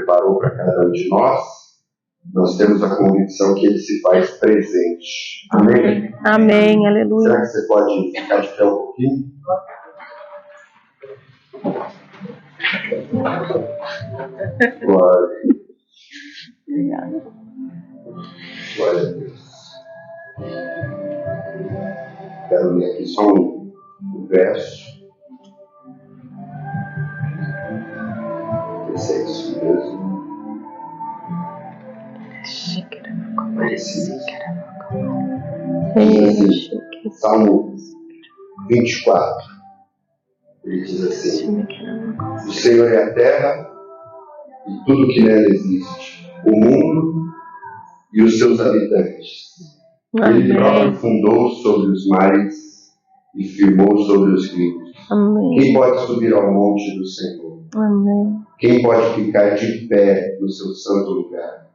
preparou para cada um de nós, nós temos a convicção que Ele se faz presente. Amém? Amém, aleluia. Será que você pode ficar de pé um pouquinho? Glória. Obrigada. Glória a Deus. Quero ler aqui só um verso. Esse é isso mesmo. Salmo 24. Ele diz assim: o Senhor é a terra e tudo que nela existe, o mundo e os seus habitantes. Ele próprio fundou sobre os mares e firmou sobre os rios. Amém. Quem pode subir ao monte do Senhor? Amém. Quem pode ficar de pé no seu santo lugar?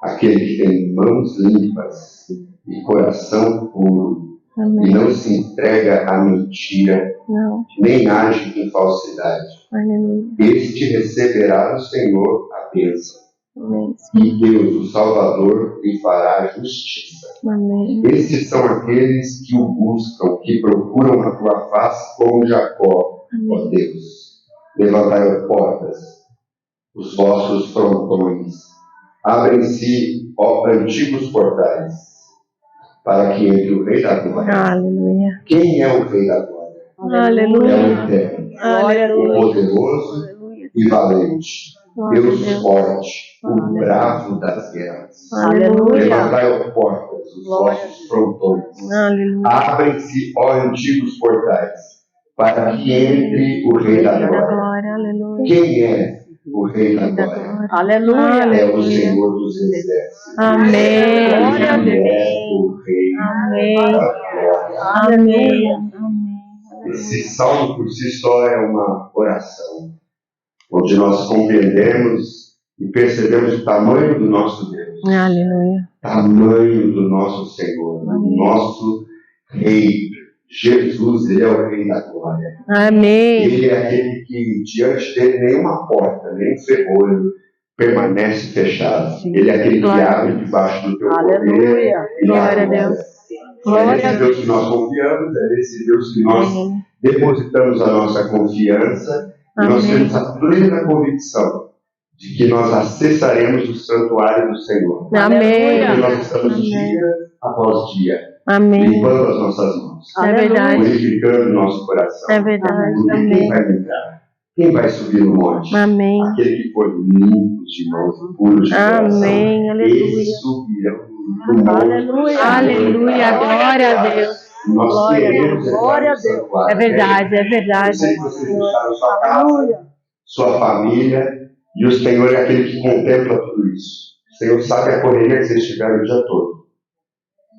Aquele que tem mãos limpas e coração puro. Amém. E não se entrega à mentira, não, nem age com falsidade. Aleluia. Este receberá do Senhor a bênção. Amém. E Deus, o Salvador, lhe fará justiça. Amém. Estes são aqueles que o buscam, que procuram a tua face como Jacó. Ó Deus, levantai portas, os vossos frontões. Abrem-se, ó antigos portais, para que entre o Rei da Glória. Aleluia. Quem é o Rei da Glória? Aleluia. É o Eterno, o poderoso e valente, Deus forte, o bravo das guerras. Aleluia. Levantai portas, os vossos frontões. Aleluia. Abrem-se, ó antigos portais, para que entre o Rei da Glória. Aleluia. Quem é o Rei da Glória? Aleluia. É o Senhor dos Exércitos. Amém. Glória a Deus. É o Rei da Glória. Amém. Esse salmo por si só é uma oração, onde nós compreendemos e percebemos o tamanho do nosso Deus. Aleluia. Tamanho do nosso Senhor, do nosso Rei. Jesus, Ele é o Rei da Glória. Amém. Ele é aquele que diante dele nenhuma porta, nem ferrolho permanece fechado. Sim. Ele é aquele que abre debaixo do teu poder. Glória a Deus. É nesse Deus que nós confiamos, é nesse Deus que nós depositamos a nossa confiança. E nós temos a plena convicção de que nós acessaremos o santuário do Senhor. Amém. Porque nós estamos dia após dia. Amém. Limpando as nossas mãos. É verdade. Purificando o nosso coração. É verdade. Porque amém. Quem vai entrar? Quem vai subir no monte? Amém. Aquele que for limpo de mãos e puro de coração. Amém. Aleluia. Eles subirão no monte. Aleluia. Aleluia. Glória a Deus. Nós queremos glória a Deus. É verdade, é verdade. Eu sei que vocês deixaram sua casa, sua família, e o Senhor é aquele que contempla tudo isso. O Senhor sabe a correria que vocês tiveram o dia todo.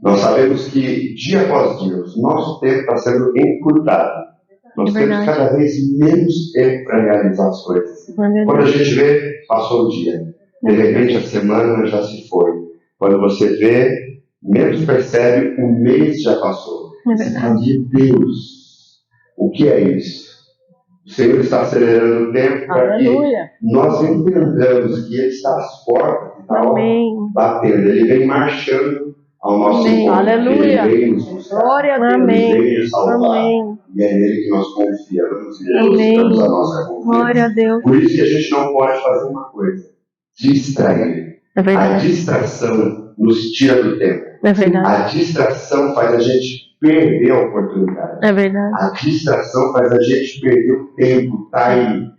Nós sabemos que, dia após dia, o nosso tempo está sendo encurtado. Nós temos cada vez menos tempo para realizar as coisas. Quando a gente vê, passou o dia. De repente, a semana já se foi. Quando você vê, menos percebe, um mês já passou. Você fala, meu Deus, o que é isso? O Senhor está acelerando o tempo para que nós entendamos que Ele está às portas, está batendo. Ele vem marchando ao nosso encontro. Aleluia. Ele veio nos buscar. Glória a Deus. Ele veio nos salvar. Amém. E é nele que nós confiamos e depositamos a nossa confiança. Glória a Deus. Por isso que a gente não pode fazer uma coisa: distrair. É a distração nos tira do tempo. É verdade. A distração faz a gente perder a oportunidade. É verdade. A distração faz a gente perder o tempo, o time.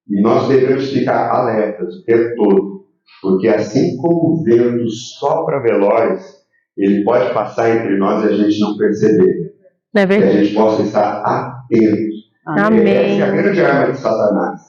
E nós devemos ficar alertas o tempo todo. Porque assim como o vento sopra veloz, ele pode passar entre nós e a gente não perceber. É verdade. Que a gente possa estar atentos. Amém. Essa é a grande arma de Satanás.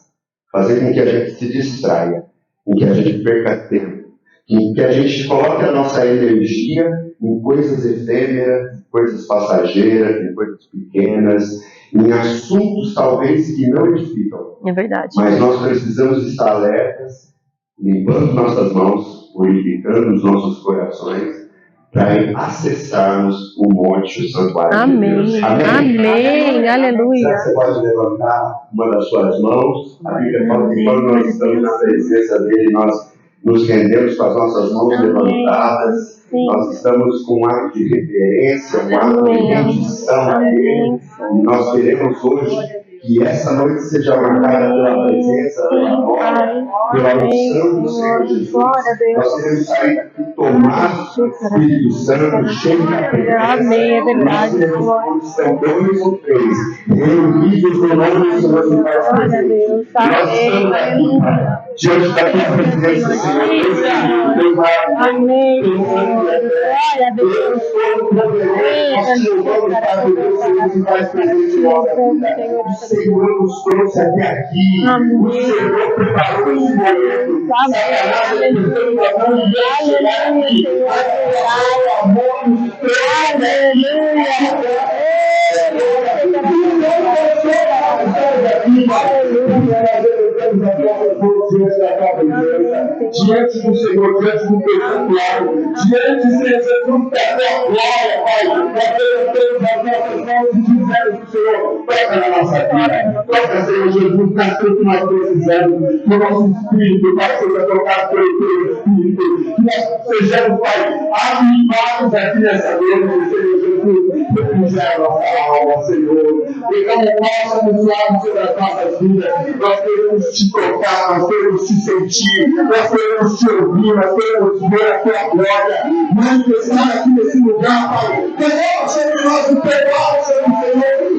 Fazer com que a gente se distraia, com que a gente perca tempo, com que a gente coloque a nossa energia em coisas efêmeras, em coisas passageiras, em coisas pequenas, em assuntos talvez que não edificam. É verdade. Mas nós precisamos estar alertas, limpando nossas mãos, purificando os nossos corações, para acessarmos o monte, o santuário Amém. de Deus. Amém. Aleluia. Você pode levantar uma das suas mãos. A Bíblia fala que quando nós estamos na presença dele, nós nos rendemos com as nossas mãos levantadas. Sim. Nós estamos com um ato de reverência, um ato de rendição a ele. Nós queremos hoje que essa noite seja marcada pela presença, pela glória, pela unção do Senhor Jesus. Nós queremos sair daqui tomados do Espírito Santo, cheios da presença. Amém, é verdade. Nós queremos condição 2 ou 3, reunidos no nome do Senhor que faz presente. Nós estamos aqui diante da tua presença, Senhor. Deus vai amém. Glória a Deus. O Senhor nos trouxe até aqui. O Senhor preparou esse momento. Diante do Senhor, diante do teu santuário, diante do Senhor, da tua glória, Pai, nós temos as nossas mãos e dizemos do Senhor, toca na nossa vida, toca, Senhor Jesus, naquilo que nós precisamos, no nosso espírito, Pai, seja tocado pelo teu espírito, que nós sejamos, Pai, avivados aqui nessa noite, Senhor Jesus, refrigerar nossa alma, Senhor, e como nós abençoados sobre as nossas vidas, nós queremos te tocar, nós queremos te sentir, nós queremos te ouvir, nós queremos ver a tua glória manifestar aqui nesse lugar, Pai. Derrama sobre nós o perdão, Senhor,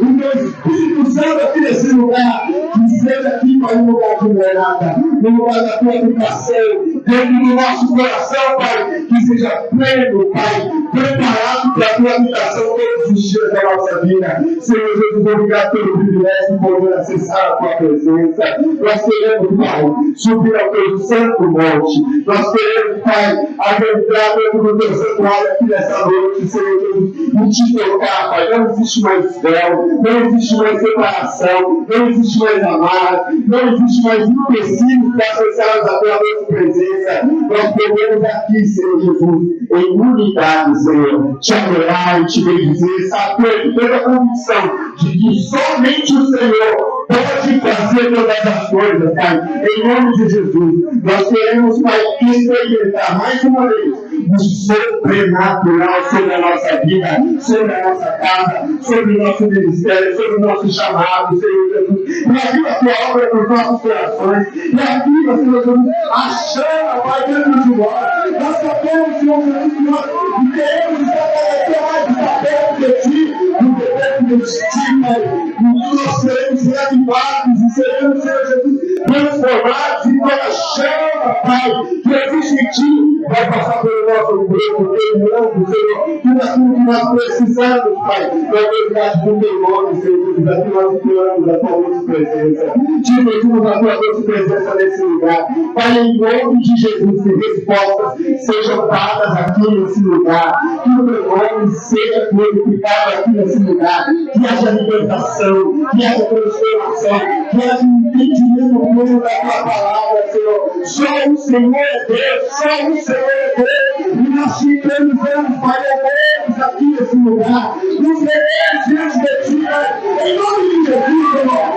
o teu Espírito Santo aqui nesse lugar, que seja aqui, Pai, no lugar de morada, no lugar da tua habitação, dentro do nosso coração, Pai, que seja pleno, Pai, preparado para a tua habitação todos os dias da nossa vida. Senhor Jesus, obrigado pelo privilégio de poder acessar a tua presença. Nós queremos, Pai, subir ao teu santo monte. Nós queremos, Pai, adentrar dentro do teu santuário aqui nessa noite, Senhor Jesus, e te tocar, Pai. Não existe mais véu, não existe mais separação, não existe mais amar, não existe mais empecilhos para acessarmos a tua presença. Nós podemos aqui, Senhor Jesus, em unidade, Senhor, te adorar e te bendizer, saber toda a convicção de que somente o Senhor pode fazer todas as coisas, Pai, em nome de Jesus. Nós queremos, Pai, experimentar mais uma vez o sobrenatural sobre a nossa vida, sobre a nossa casa, sobre o nosso ministério, sobre o nosso chamado, Senhor Jesus. Reaviva a tua obra nos nossos corações, reaviva, Senhor Jesus, a chama, Pai, dentro de nós. Nós sabemos, Senhor Jesus, que nós queremos estar mais perto de Ti, do que perto de Ti, Pai. Nós queremos ser avivados e seremos, Senhor Jesus, transformados em toda chama, Pai, que existe em Ti, vai passar pelo nosso corpo, pelo Senhor, tudo aquilo que nós precisamos, Pai, na verdade do teu nome, Senhor Jesus, aqui nós imploramos a tua doce presença, te pedimos a tua doce presença nesse lugar, Pai, em nome de Jesus, que respostas sejam dadas aqui nesse lugar, que o teu nome seja glorificado aqui nesse lugar, que haja libertação, que haja transformação, que haja entendimento pleno da tua palavra, Senhor. Só o Senhor é Deus, só o Senhor é Deus, e nós te entendemos, Pai, é Deus aqui nesse lugar, nos veremos diante de Ti, em nome de Jesus, Senhor.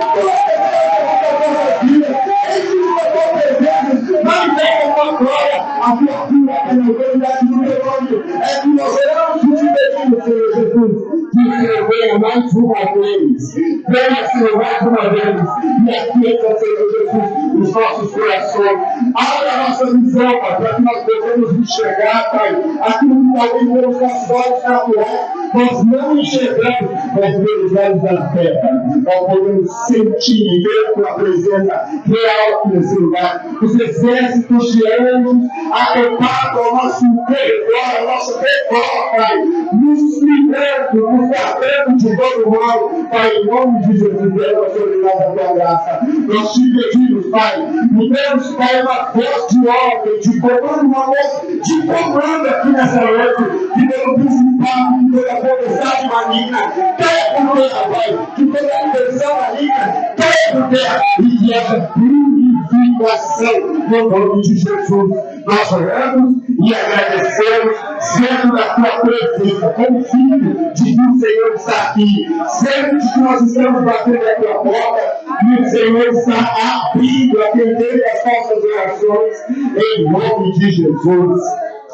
Manifesta a tua glória, a tua cura, a autoridade do teu nome. É que nós oramos e te pedimos, Senhor Jesus, que o Senhor venha mais uma vez. Venha, Senhor, mais uma vez. E aqueça, Senhor Jesus, os nossos corações. Abra a nossa visão, Pai, para que nós possamos enxergar, Pai, aquilo que talvez pelos nossos olhos naturais nós não enxergamos, mas pelos olhos da fé, nós podemos sentir e ver a tua presença real aqui nesse lugar. Os exércitos de anjos acampados ao nosso redor, ao nosso redor, Pai, nos livrando, nos guardando de todo mal, Pai, em nome de Jesus, derrama sobre nós a tua graça. Nós te pedimos, Pai, nos demos, Pai, uma voz de ordem, de comando, uma voz de comando aqui nessa noite, que pelo principal, que toda potestade maligna, caia por terra, Pai, que toda intenção maligna, caia por terra, e que haja purificação no nome de Jesus. nós oramos e agradecemos, sendo da tua presença, como filho de que o Senhor está aqui, sendo de que nós estamos batendo a tua porta e o Senhor está abrindo, atendendo as nossas orações, em nome de Jesus.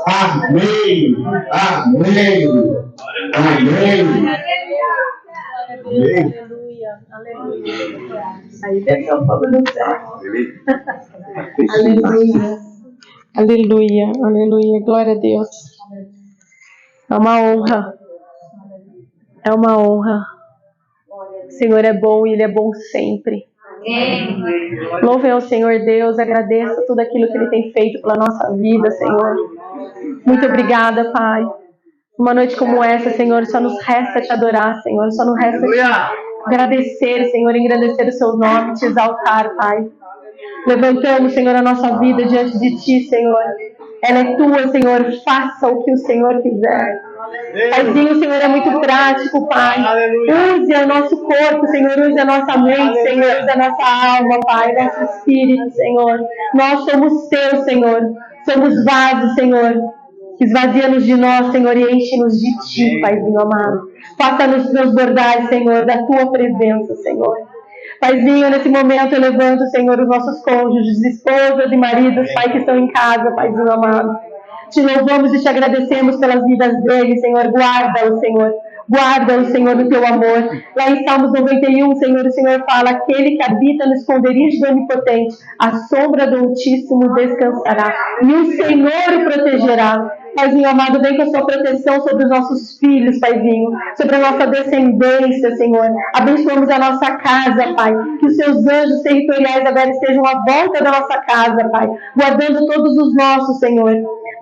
Amém. Amém. Amém. Amém. Aleluia. Aí desceu o fogo do céu. Aleluia. Aleluia. Aleluia. Glória a Deus. É uma honra. É uma honra. O Senhor é bom e Ele é bom sempre. Louve ao Senhor Deus, agradeça tudo aquilo que Ele tem feito pela nossa vida, Senhor. Muito obrigada, Pai. Uma noite como essa, Senhor, só nos resta te adorar, Senhor. Só nos resta te agradecer, Senhor, engrandecer o seu nome, te exaltar, Pai. Levantamos, Senhor, a nossa vida diante de ti, Senhor. Ela é tua, Senhor. Faça o que o Senhor quiser. Paizinho, o Senhor é muito prático, Pai. Use o nosso corpo, Senhor. Use a nossa mente, Senhor. Use a nossa alma, Pai. Nosso espírito, Senhor. Nós somos teus, Senhor. Somos vasos, Senhor. Esvazia-nos de nós, Senhor, e enche-nos de ti, Paizinho amado. Faça-nos transbordar, Senhor, da tua presença, Senhor. Paizinho, nesse momento eu levanto, Senhor, os nossos cônjuges, esposas e maridos, Pai, que estão em casa, Paizinho amado. Te louvamos e te agradecemos pelas vidas deles, Senhor. Guarda-os, Senhor. Guarda-os, Senhor, no teu amor. Lá em Salmos 91, Senhor, o Senhor fala: aquele que habita no esconderijo do Onipotente, à sombra do Altíssimo descansará. E o Senhor o protegerá. Paizinho amado, vem com a sua proteção sobre os nossos filhos, Paizinho, sobre a nossa descendência, Senhor. Abençoamos a nossa casa, Pai. Que os seus anjos territoriais agora estejam à volta da nossa casa, Pai, guardando todos os nossos, Senhor.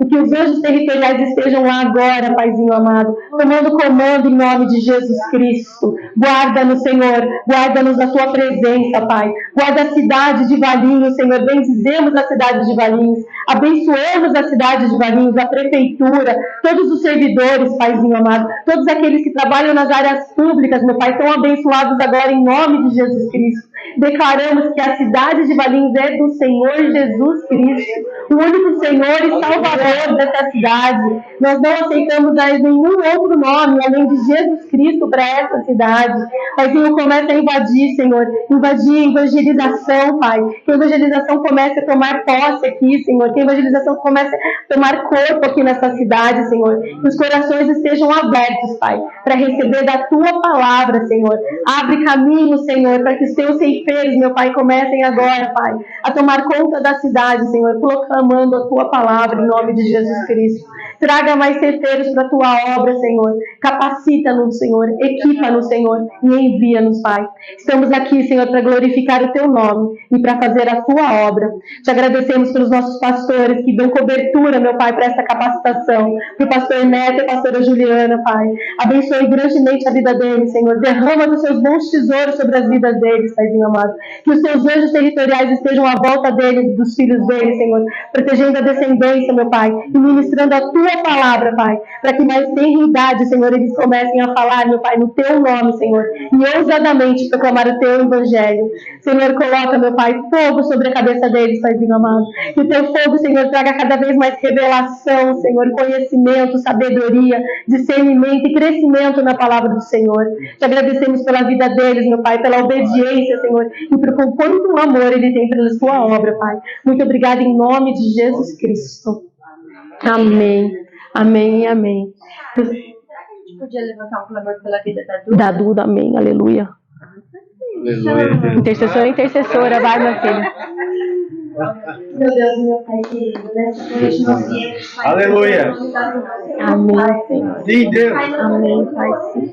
Que os anjos territoriais estejam lá agora, Paizinho amado, tomando comando em nome de Jesus Cristo. Guarda-nos, Senhor, guarda-nos na tua presença, Pai. Guarda a cidade de Valinhos, Senhor. Bendizemos a cidade de Valinhos. Abençoamos a cidade de Valinhos, a prefeitura, todos os servidores, Paizinho amado, todos aqueles que trabalham nas áreas públicas, meu Pai, são abençoados agora em nome de Jesus Cristo. Declaramos que a cidade de Valinhos é do Senhor Jesus Cristo, o único Senhor e Salvador dessa cidade. Nós não aceitamos nenhum outro nome além de Jesus Cristo para essa cidade. Paizinho, começa a invadir, Senhor, invadir a evangelização, Pai. Que a evangelização comece a tomar posse aqui, Senhor. Que a evangelização comece a tomar corpo aqui nessa cidade, Senhor. Que os corações estejam abertos, Pai, para receber da Tua palavra, Senhor. Abre caminho, Senhor, para que os Teus ceifeiros, meu Pai, comecem agora, Pai, a tomar conta da cidade, Senhor, proclamando a Tua palavra em nome de Jesus Cristo. Traga mais ceifeiros para a Tua obra, Senhor. Capacita-nos, Senhor. Equipa-nos, Senhor, e envia-nos, Pai. Estamos aqui, Senhor, para glorificar o Teu nome e para fazer a Tua obra. Te agradecemos pelos nossos pastores que dão cobertura, meu Pai, para essa capacitação. Para o pastor Neto e a pastora Juliana, Pai. Abençoe grandemente a vida deles, Senhor. Derrama os Seus bons tesouros sobre as vidas deles, Paizinho amado. Que os Teus anjos territoriais estejam à volta deles, dos filhos deles, Senhor. Protegendo a descendência, meu Pai. E ministrando a Tua palavra, Pai. Para que mais tenridade, Senhor, eles comecem a falar, meu Pai, no Teu nome, Senhor. E ousadamente proclamar o Teu evangelho. Senhor, coloca, meu Pai, fogo sobre a cabeça deles, Paizinho amado. Que o Teu fogo, Senhor, traga cada vez mais revelação, Senhor, conhecimento, sabedoria, discernimento e crescimento na palavra do Senhor. Te agradecemos pela vida deles, meu Pai, pela obediência, Senhor, e por quanto amor Ele tem pela Sua obra, Pai. Muito obrigada em nome de Jesus Cristo. Amém. Amém e amém. Será que a gente podia levantar um clamor pela vida da Duda? Da Duda, amém. Aleluia. Aleluia. Intercessora, intercessora, vai, minha filha. Meu Deus, meu Pai querido, nessa noite nós viemos, Pai. Aleluia. Amém, Senhor. Sim, Deus. Amém, Pai. Sim,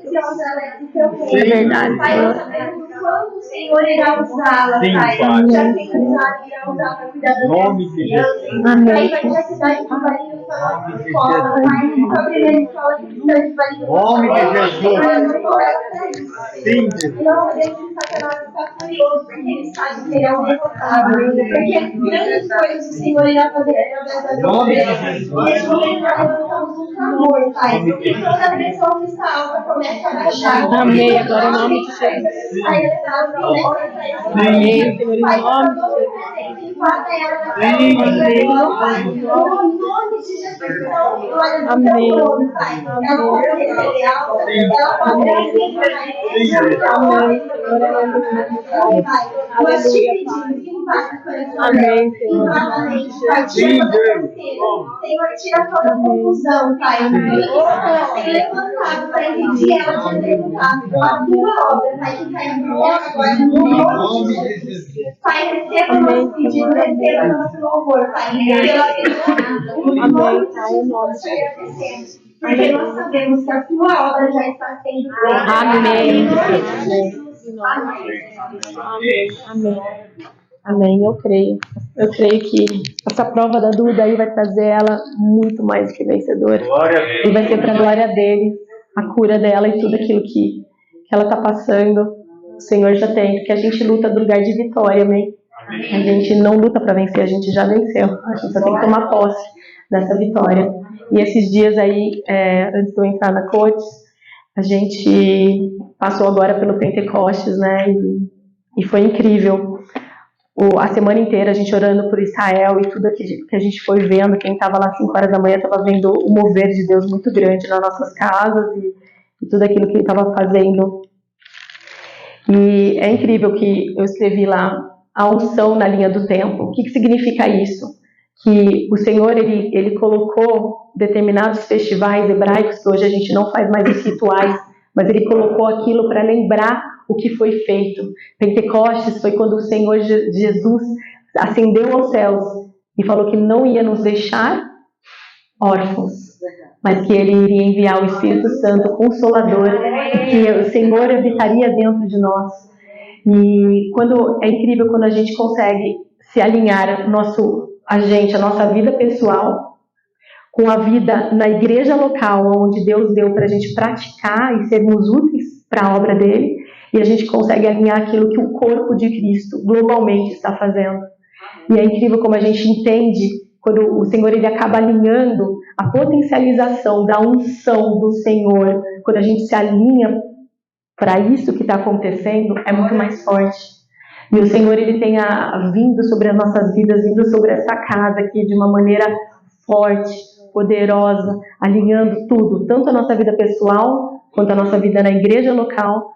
É verdade, Senhor. quando o Senhor irá usá-la, Sim, Pai. Pai. Já tem usado, irá usar para cuidar das Nome de Jesus. crianças. Amém. Pai, vai que a cidade de Valinhos escola, Pai. Foi a primeira escola cristã de Valinhos. Nome de Jesus. Sim, e não podemos que Satanás está furioso, porque ele sabe que ele é o derrotado. Porque grandes coisas o Senhor irá fazer através da vida dele. E nesse momento nós levantamos um clamor, Pai. E toda pressão que está alta começa a baixar. Amém. Agora em nome de Jesus. Amém, Senhor, em nome de Jesus. Amém. Amém, Senhor, tira toda a confusão, Pai. Tem levantado para impedir ela de executar a tua obra, Pai, que caiu no agora no nome de Jesus. Pai, receba nosso pedido, receba nosso louvor, Pai. Amém, Pai, em nome de Jesus. Porque nós sabemos que a tua obra já está sendo feita. Amém. Amém. Amém. Eu creio que essa prova da Duda aí vai trazer ela muito mais que vencedora. E vai ser para a glória dele, a cura dela e tudo aquilo que ela está passando. O Senhor já tem, porque a gente luta do lugar de vitória, amém? A gente não luta para vencer, a gente já venceu. A gente só tem que tomar posse dessa vitória. E esses dias aí, antes de eu entrar na Coach, a gente passou agora pelo Pentecostes, né? E foi incrível. A semana inteira a gente orando por Israel e tudo que a gente foi vendo. Quem estava lá às 5 horas da manhã estava vendo o mover de Deus muito grande nas nossas casas e tudo aquilo que ele estava fazendo. E é incrível que eu escrevi lá a unção na linha do tempo. O que significa isso? Que o Senhor ele colocou determinados festivais hebraicos, que hoje a gente não faz mais os rituais, mas ele colocou aquilo para lembrar o que foi feito. Pentecostes foi quando o Senhor Jesus ascendeu aos céus e falou que não ia nos deixar órfãos, mas que ele iria enviar o Espírito Santo Consolador, que o Senhor habitaria dentro de nós. E é incrível quando a gente consegue se alinhar a nossa vida pessoal com a vida na igreja local, onde Deus deu para a gente praticar e sermos úteis para a obra dele, e a gente consegue alinhar aquilo que o corpo de Cristo globalmente está fazendo. E é incrível como a gente entende quando o Senhor ele acaba alinhando a potencialização da unção do Senhor, quando a gente se alinha para isso que está acontecendo, é muito mais forte. E o Senhor ele tem vindo sobre as nossas vidas, vindo sobre essa casa aqui de uma maneira forte, poderosa, alinhando tudo, tanto a nossa vida pessoal, quanto a nossa vida na igreja local,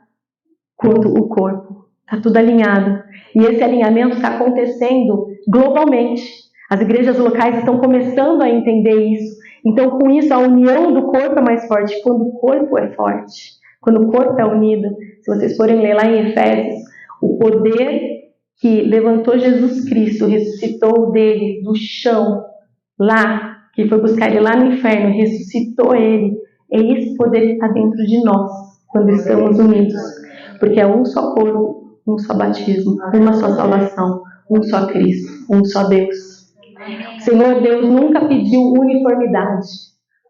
quanto o corpo. Está tudo alinhado. E esse alinhamento está acontecendo globalmente. As igrejas locais estão começando a entender isso. Então, com isso, a união do corpo é mais forte. Quando o corpo é forte, quando o corpo é unido, se vocês forem ler lá em Efésios, o poder que levantou Jesus Cristo, ressuscitou dele do chão, lá, que foi buscar ele lá no inferno, ressuscitou ele. É esse poder que está dentro de nós, quando estamos unidos. Porque é um só corpo, um só batismo, uma só salvação, um só Cristo, um só Deus. O Senhor Deus nunca pediu uniformidade.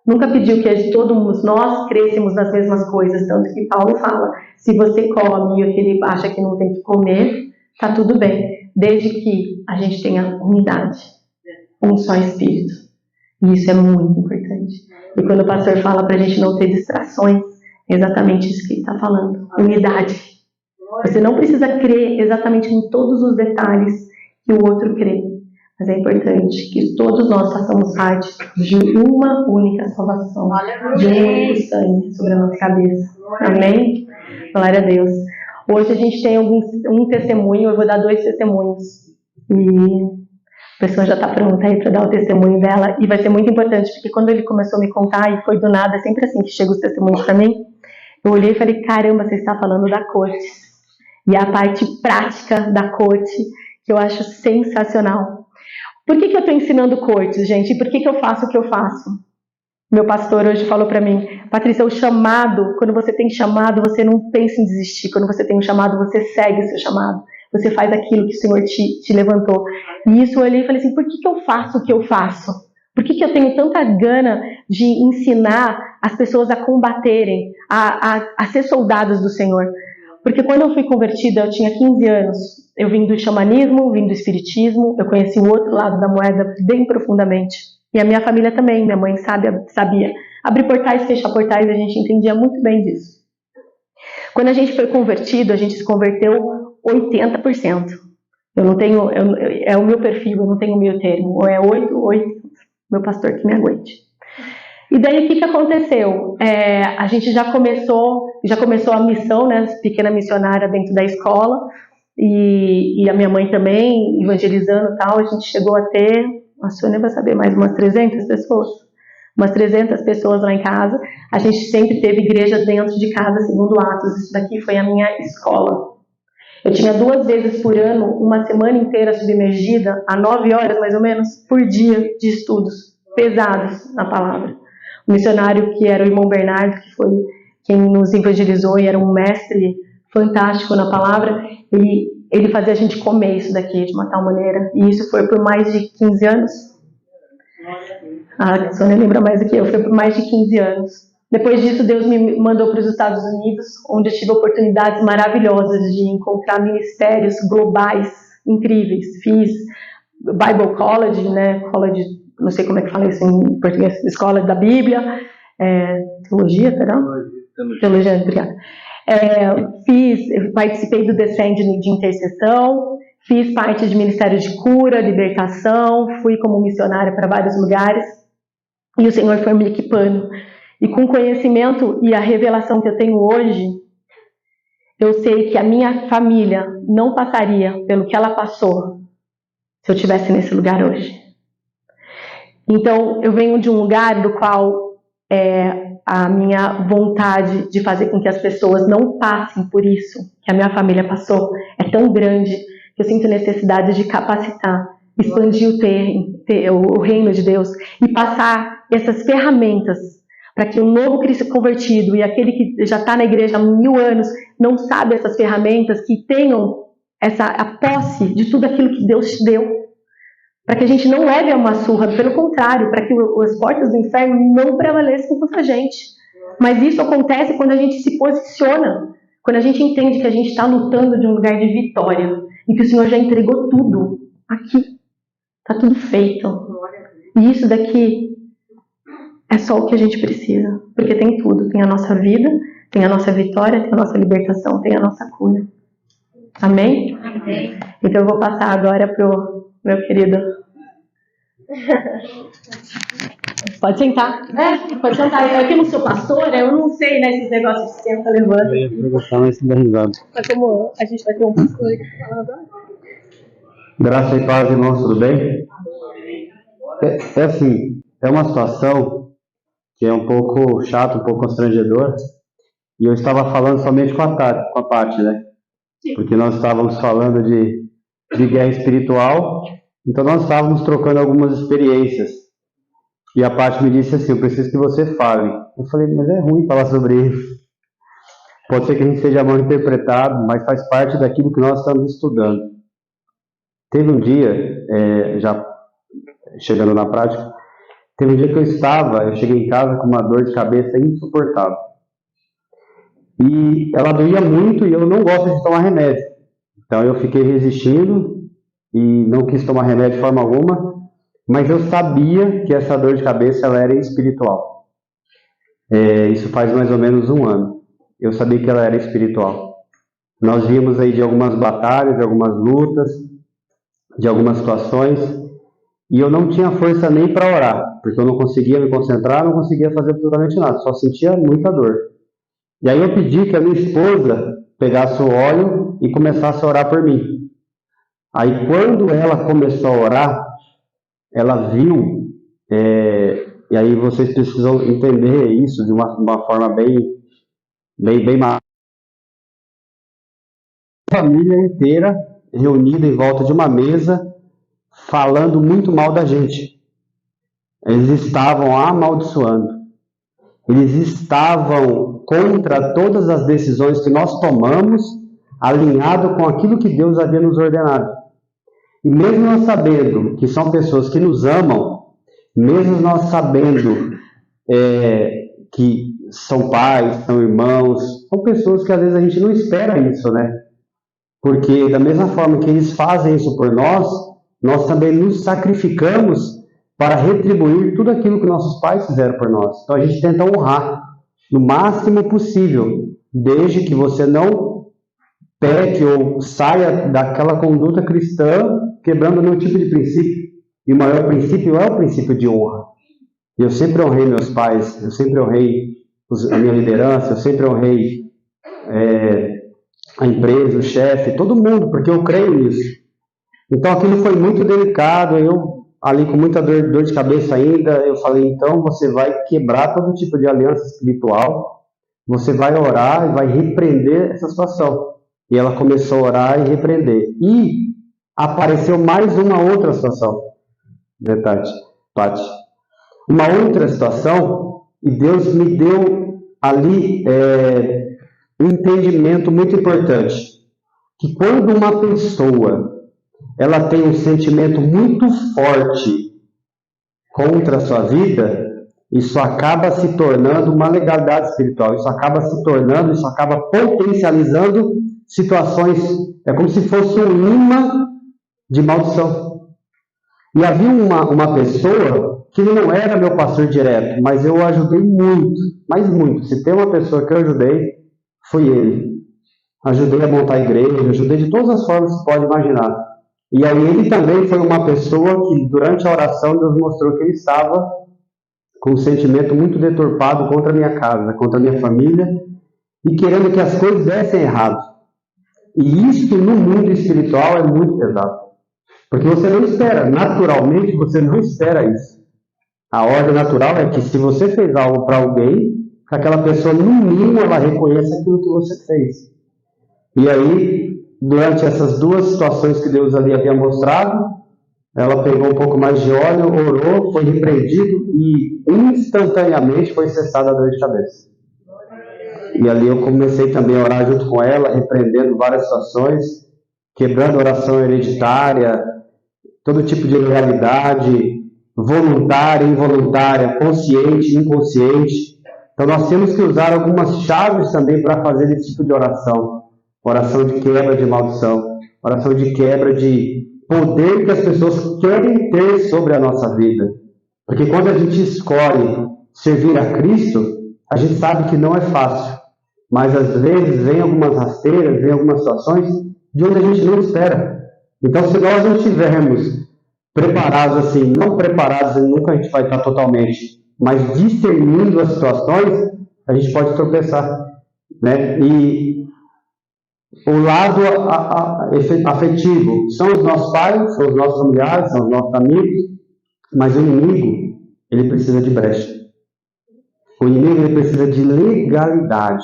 Nunca pediu que todos nós crescêssemos nas mesmas coisas. Tanto que Paulo fala, se você come e aquele acha que não tem que comer, está tudo bem. Desde que a gente tenha unidade. Um só Espírito. E isso é muito importante. E quando o pastor fala para a gente não ter distrações, é exatamente isso que ele está falando. Unidade. Você não precisa crer exatamente em todos os detalhes que o outro crê. Mas é importante que todos nós façamos parte de uma única salvação, de um único sangue sobre a nossa cabeça. Amém? Glória a Deus. Hoje a gente tem um testemunho, eu vou dar 2 testemunhos. E a pessoa já está pronta aí para dar o testemunho dela. E vai ser muito importante, porque quando ele começou a me contar, e foi do nada, é sempre assim que chegam os testemunhos para mim, eu olhei e falei, caramba, você está falando da corte. E a parte prática da corte, que eu acho sensacional. Por que eu estou ensinando cortes, gente? E por que eu faço o que eu faço? Meu pastor hoje falou para mim, Patrícia, o chamado, quando você tem chamado, você não pensa em desistir. Quando você tem um chamado, você segue o seu chamado. Você faz aquilo que o Senhor te levantou. E isso eu olhei e falei assim, por que eu faço o que eu faço? Por que eu tenho tanta gana de ensinar as pessoas a combaterem, a ser soldados do Senhor? Porque quando eu fui convertida, eu tinha 15 anos. Eu vim do xamanismo, vim do espiritismo, eu conheci o outro lado da moeda bem profundamente. E a minha família também, minha mãe sabia abrir portais, fechar portais, a gente entendia muito bem disso. Quando a gente foi convertido, a gente se converteu 80%. Eu não tenho, é o meu perfil, eu não tenho meio termo. Ou é 8, meu pastor que me aguente. E daí o que aconteceu? A gente já começou a missão, né, pequena missionária dentro da escola, e a minha mãe também, evangelizando e tal, a gente chegou a ter, a Sônia vai saber mais, umas 300 pessoas. Umas 300 pessoas lá em casa. A gente sempre teve igreja dentro de casa, segundo Atos. Isso daqui foi a minha escola. Eu tinha 2 vezes por ano, uma semana inteira submergida, a 9 horas mais ou menos, por dia de estudos pesados na palavra. O missionário que era o irmão Bernardo, que foi quem nos evangelizou e era um mestre fantástico na palavra, ele fazia a gente comer isso daqui de uma tal maneira. E isso foi por mais de 15 anos. A Sônia lembra mais do que eu, foi por mais de 15 anos. Depois disso, Deus me mandou para os Estados Unidos, onde eu tive oportunidades maravilhosas de encontrar ministérios globais incríveis. Fiz Bible College, né? College, não sei como é que fala isso em português, Escola da Bíblia, teologia, será? Teologia, obrigada. Participei do Descend de intercessão, fiz parte de ministério de cura, libertação, fui como missionária para vários lugares, e o Senhor foi me equipando. E com o conhecimento e a revelação que eu tenho hoje, eu sei que a minha família não passaria pelo que ela passou se eu estivesse nesse lugar hoje. Então, eu venho de um lugar do qual a minha vontade de fazer com que as pessoas não passem por isso que a minha família passou é tão grande que eu sinto necessidade de capacitar, expandir o reino de Deus e passar essas ferramentas para que o novo Cristo convertido e aquele que já está na igreja há 1000 anos não sabe essas ferramentas, que tenham a posse de tudo aquilo que Deus te deu, para que a gente não leve a uma surra, pelo contrário, para que as portas do inferno não prevaleçam contra a gente. Mas isso acontece quando a gente se posiciona, quando a gente entende que a gente está lutando de um lugar de vitória e que o Senhor já entregou tudo aqui, está tudo feito. E isso daqui é só o que a gente precisa, porque tem tudo, tem a nossa vida, tem a nossa vitória, tem a nossa libertação, tem a nossa cura. Amém? Amém. Então eu vou passar agora pro meu querido. Pode sentar. Pode sentar. Eu aqui não sou pastora, eu não sei, né, esses negócios que você está levando. Eu ia perguntar, mas se dá risada. Mas como a gente vai ter um pastor aqui falando agora. Graça e paz, irmãos, tudo bem? Assim, é uma situação que é um pouco chato, um pouco constrangedor, e eu estava falando somente com a Paty, né? Porque nós estávamos falando de guerra espiritual, então nós estávamos trocando algumas experiências, e a Paty me disse assim: eu preciso que você fale. Eu falei, mas é ruim falar sobre isso, pode ser que a gente esteja mal interpretado, mas faz parte daquilo que nós estamos estudando. Teve um dia, já chegando na prática, teve um dia que eu cheguei em casa com uma dor de cabeça insuportável. E ela doía muito e eu não gosto de tomar remédio. Então eu fiquei resistindo e não quis tomar remédio de forma alguma, mas eu sabia que essa dor de cabeça ela era espiritual. Isso faz mais ou menos 1 ano. Eu sabia que ela era espiritual. Nós vimos aí de algumas batalhas, de algumas lutas, de algumas situações, e eu não tinha força nem para orar, porque eu não conseguia me concentrar, não conseguia fazer absolutamente nada, só sentia muita dor. E aí eu pedi que a minha esposa pegasse o óleo e começasse a orar por mim. Aí quando ela começou a orar, ela viu, e aí vocês precisam entender isso de uma forma bem má. A família inteira reunida em volta de uma mesa, falando muito mal da gente. Eles estavam amaldiçoando. Eles estavam contra todas as decisões que nós tomamos, alinhado com aquilo que Deus havia nos ordenado. E mesmo nós sabendo que são pessoas que nos amam, mesmo nós sabendo que são pais, são irmãos, são pessoas que às vezes a gente não espera isso, né? Porque da mesma forma que eles fazem isso por nós, nós também nos sacrificamos para retribuir tudo aquilo que nossos pais fizeram por nós. Então a gente tenta honrar no máximo possível, desde que você não peque ou saia daquela conduta cristã quebrando nenhum tipo de princípio. E o maior princípio é o princípio de honra. E eu sempre honrei meus pais, eu sempre honrei a minha liderança, eu sempre honrei a empresa, o chefe, todo mundo, porque eu creio nisso. Então aquilo foi muito delicado, eu ali com muita dor de cabeça ainda, eu falei, então você vai quebrar todo tipo de aliança espiritual, você vai orar e vai repreender essa situação. E ela começou a orar e repreender. E apareceu mais uma outra situação, né, Tati? Uma outra situação, e Deus me deu ali um entendimento muito importante, que quando uma pessoa ela tem um sentimento muito forte contra a sua vida, isso acaba se tornando uma legalidade espiritual, isso acaba potencializando situações, é como se fosse um imã de maldição. E havia uma pessoa que não era meu pastor direto, mas eu o ajudei muito, mas muito. Se tem uma pessoa que eu ajudei, foi ele. Ajudei a montar a igreja, ajudei de todas as formas que você pode imaginar. E aí ele também foi uma pessoa que, durante a oração, Deus mostrou que ele estava com um sentimento muito deturpado contra a minha casa, contra a minha família, e querendo que as coisas dessem errado. E isso no mundo espiritual é muito pesado. Porque você não espera, naturalmente você não espera isso. A ordem natural é que se você fez algo para alguém, que aquela pessoa, no mínimo, ela reconheça aquilo que você fez. E aí, durante essas duas situações que Deus ali havia mostrado, ela pegou um pouco mais de óleo, orou, foi repreendido e instantaneamente foi cessada a dor de cabeça. E ali eu comecei também a orar junto com ela, repreendendo várias situações, quebrando oração hereditária, todo tipo de ilegalidade, voluntária, involuntária, consciente, inconsciente. Então nós temos que usar algumas chaves também para fazer esse tipo de oração. Oração de quebra de maldição, oração de quebra de poder que as pessoas querem ter sobre a nossa vida. Porque quando a gente escolhe servir a Cristo, a gente sabe que não é fácil. Mas às vezes vem algumas rasteiras, vem algumas situações de onde a gente não espera. Então se nós não estivermos preparados assim, não preparados, nunca a gente vai estar totalmente, mas discernindo as situações, a gente pode tropeçar, né? E o lado afetivo são os nossos pais, são os nossos familiares, são os nossos amigos, mas o inimigo, ele precisa de brecha. O inimigo, ele precisa de legalidade.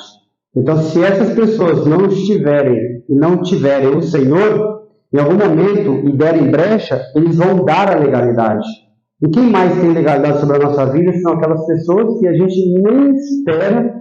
Então, se essas pessoas não estiverem e não tiverem o Senhor, em algum momento, e derem brecha, eles vão dar a legalidade. E quem mais tem legalidade sobre a nossa vida são aquelas pessoas que a gente nem espera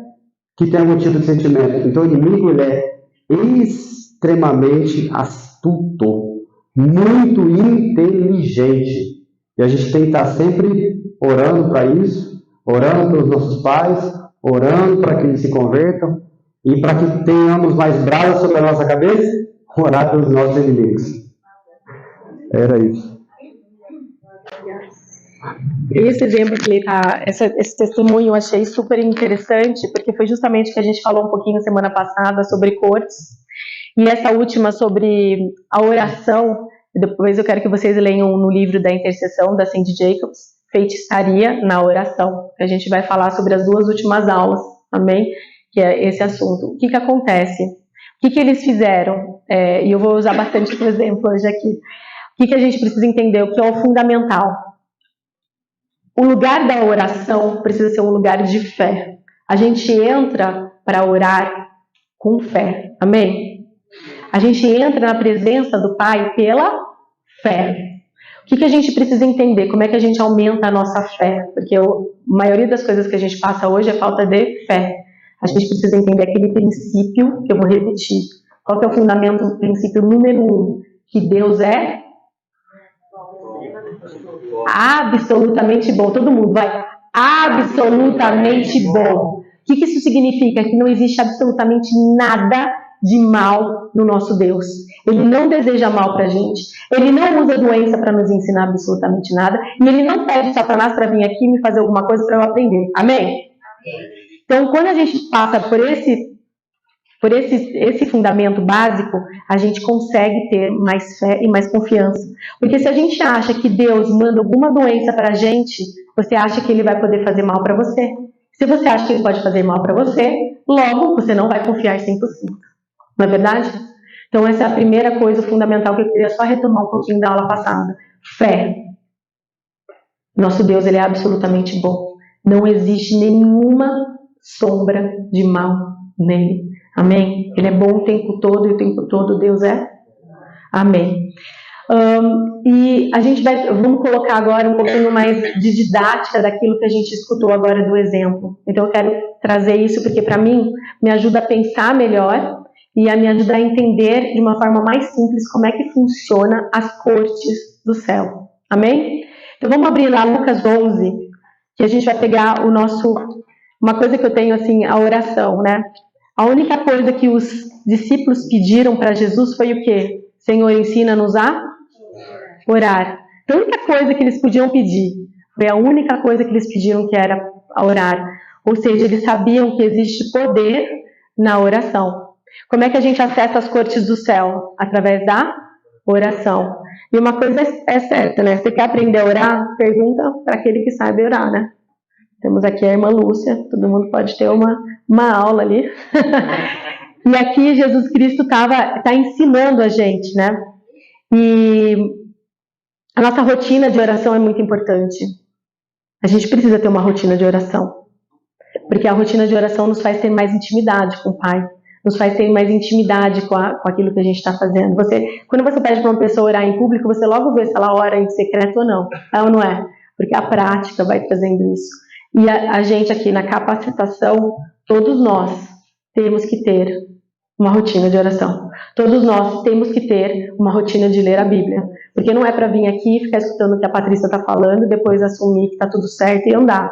que tenham algum tipo de sentimento. Então, o inimigo, ele é extremamente astuto, muito inteligente. E a gente tem que estar sempre orando para isso, orando pelos nossos pais, orando para que eles se convertam, e para que tenhamos mais brasas sobre a nossa cabeça, orar pelos nossos inimigos. Era isso. Esse exemplo que ele tá, esse testemunho eu achei super interessante, porque foi justamente que a gente falou um pouquinho semana passada sobre cortes, e essa última sobre a oração. Depois eu quero que vocês leiam no livro da intercessão da Cindy Jacobs, Feitiçaria na Oração, que a gente vai falar sobre as duas últimas aulas também, que é esse assunto. O que acontece? O que eles fizeram? E eu vou usar bastante esse exemplo hoje aqui. O que a gente precisa entender? O que é o fundamental? O lugar da oração precisa ser um lugar de fé. A gente entra para orar com fé. Amém? A gente entra na presença do Pai pela fé. O que a gente precisa entender? Como é que a gente aumenta a nossa fé? Porque a maioria das coisas que a gente passa hoje é falta de fé. A gente precisa entender aquele princípio que eu vou repetir. Qual que é o fundamento, o princípio número 1? Que Deus é Absolutamente bom. Todo mundo vai. Absolutamente bom. O que isso significa? Que não existe absolutamente nada de mal no nosso Deus. Ele não deseja mal pra gente. Ele não usa doença para nos ensinar absolutamente nada. E ele não pede Satanás para vir aqui e me fazer alguma coisa para eu aprender. Amém? Então, quando a gente passa por esse fundamento básico, a gente consegue ter mais fé e mais confiança. Porque se a gente acha que Deus manda alguma doença pra gente, você acha que ele vai poder fazer mal para você. Se você acha que ele pode fazer mal para você, logo você não vai confiar 100%. Não é verdade? Então essa é a primeira coisa fundamental que eu queria só retomar um pouquinho da aula passada. Fé. Nosso Deus, ele é absolutamente bom. Não existe nenhuma sombra de mal nele. Amém? Ele é bom o tempo todo e o tempo todo Deus é? Amém. E a gente vamos colocar agora um pouquinho mais de didática daquilo que a gente escutou agora do exemplo. Então eu quero trazer isso porque para mim me ajuda a pensar melhor e a me ajudar a entender de uma forma mais simples como é que funciona as cortes do céu. Amém? Então vamos abrir lá Lucas 11, que a gente vai pegar uma coisa que eu tenho assim, a oração, né? A única coisa que os discípulos pediram para Jesus foi o quê? Senhor, ensina-nos a orar. Então, a única coisa que eles podiam pedir foi a única coisa que eles pediram, que era a orar. Ou seja, eles sabiam que existe poder na oração. Como é que a gente acessa as cortes do céu? Através da oração. E uma coisa é certa, né? Você quer aprender a orar? Pergunta para aquele que sabe orar, né? Temos aqui a irmã Lúcia, todo mundo pode ter uma aula ali. E aqui Jesus Cristo está ensinando a gente, né? E a nossa rotina de oração é muito importante. A gente precisa ter uma rotina de oração. Porque a rotina de oração nos faz ter mais intimidade com o Pai. Nos faz ter mais intimidade com aquilo que a gente está fazendo. Quando você pede para uma pessoa orar em público, você logo vê se ela ora em secreto ou não. É ou não é? Porque a prática vai trazendo isso. E a gente aqui na capacitação, todos nós temos que ter uma rotina de oração. Todos nós temos que ter uma rotina de ler a Bíblia. Porque não é para vir aqui, ficar escutando o que a Patrícia está falando, depois assumir que está tudo certo e andar.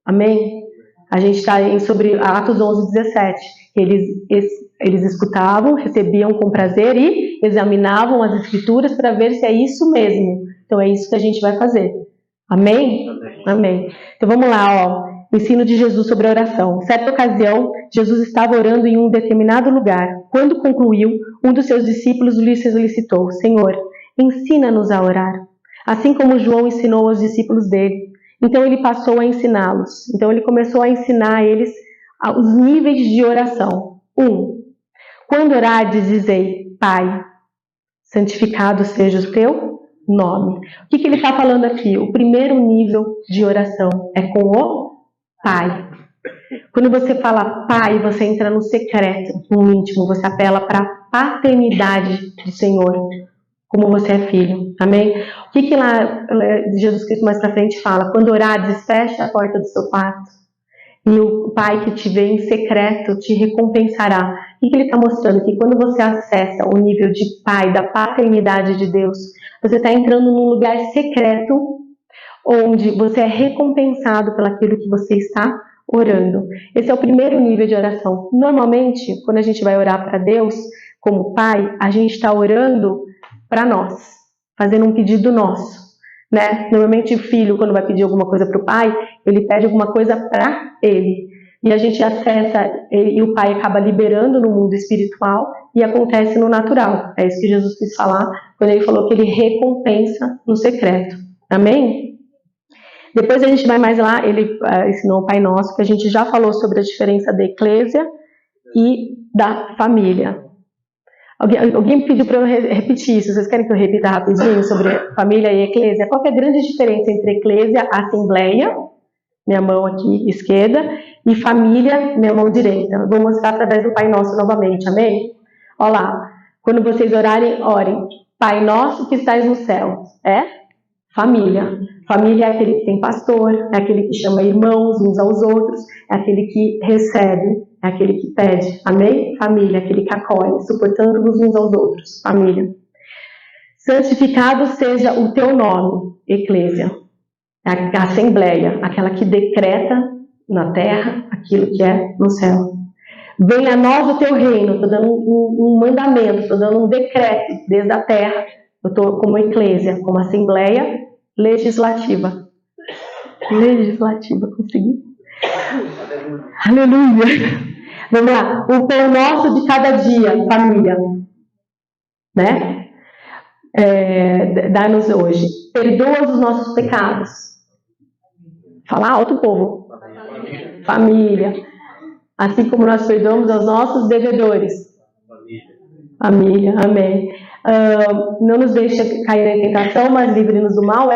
Amém? A gente está sobre Atos 11:17. Eles escutavam, recebiam com prazer e examinavam as Escrituras para ver se é isso mesmo. Então é isso que a gente vai fazer. Amém? Amém. Então vamos lá, ó. Ensino de Jesus sobre a oração. Certa ocasião, Jesus estava orando em um determinado lugar. Quando concluiu, um dos seus discípulos lhe solicitou: Senhor, ensina-nos a orar, assim como João ensinou aos discípulos dele. Então ele passou a ensiná-los. Então ele começou a ensinar a eles os níveis de oração. 1. Quando orardes, dizei: Pai, santificado seja o teu nome. O que ele está falando aqui? O primeiro nível de oração é com o Pai. Quando você fala Pai, você entra no secreto, no íntimo, você apela para a paternidade do Senhor, como você é filho. Amém? O que lá Jesus Cristo mais para frente fala? Quando orares, fecha a porta do seu quarto e o Pai que te vê em secreto te recompensará. O que ele está mostrando? Que quando você acessa o nível de Pai, da paternidade de Deus, você está entrando num lugar secreto onde você é recompensado pelaquilo que você está orando. Esse é o primeiro nível de oração. Normalmente, quando a gente vai orar para Deus, como Pai, a gente está orando para nós, fazendo um pedido nosso, né? Normalmente o filho, quando vai pedir alguma coisa para o pai, ele pede alguma coisa para ele. E a gente acessa, e o Pai acaba liberando no mundo espiritual e acontece no natural. É isso que Jesus quis falar quando ele falou que ele recompensa no secreto. Amém? Depois a gente vai mais lá, ele ensinou o Pai Nosso, que a gente já falou sobre a diferença da eclésia e da família. Alguém pediu para eu repetir isso. Vocês querem que eu repita rapidinho sobre família e eclésia? Qual que é a grande diferença entre eclésia, assembleia, minha mão aqui esquerda, e família, minha mão direita? Eu vou mostrar através do Pai Nosso novamente, amém? Olha lá, quando vocês orarem, orem. Pai Nosso que estais no céu. É família. Família é aquele que tem pastor, é aquele que chama irmãos uns aos outros, é aquele que recebe, é aquele que pede. Amém? Família, aquele que acolhe, suportando-vos uns aos outros. Família. Santificado seja o teu nome, eclésia, a assembleia, aquela que decreta na terra aquilo que é no céu. Venha a nós o teu reino, estou dando um mandamento, estou dando um decreto desde a terra, eu estou como eclésia, como assembleia legislativa. Legislativa, consegui? Aleluia! Vamos lá, o pão nosso de cada dia, família, né? Dá-nos hoje. Perdoa os nossos pecados. Fala alto, povo. Família. Assim como nós perdoamos aos nossos devedores. Família, amém. Não nos deixe cair em tentação, mas livre-nos do mal,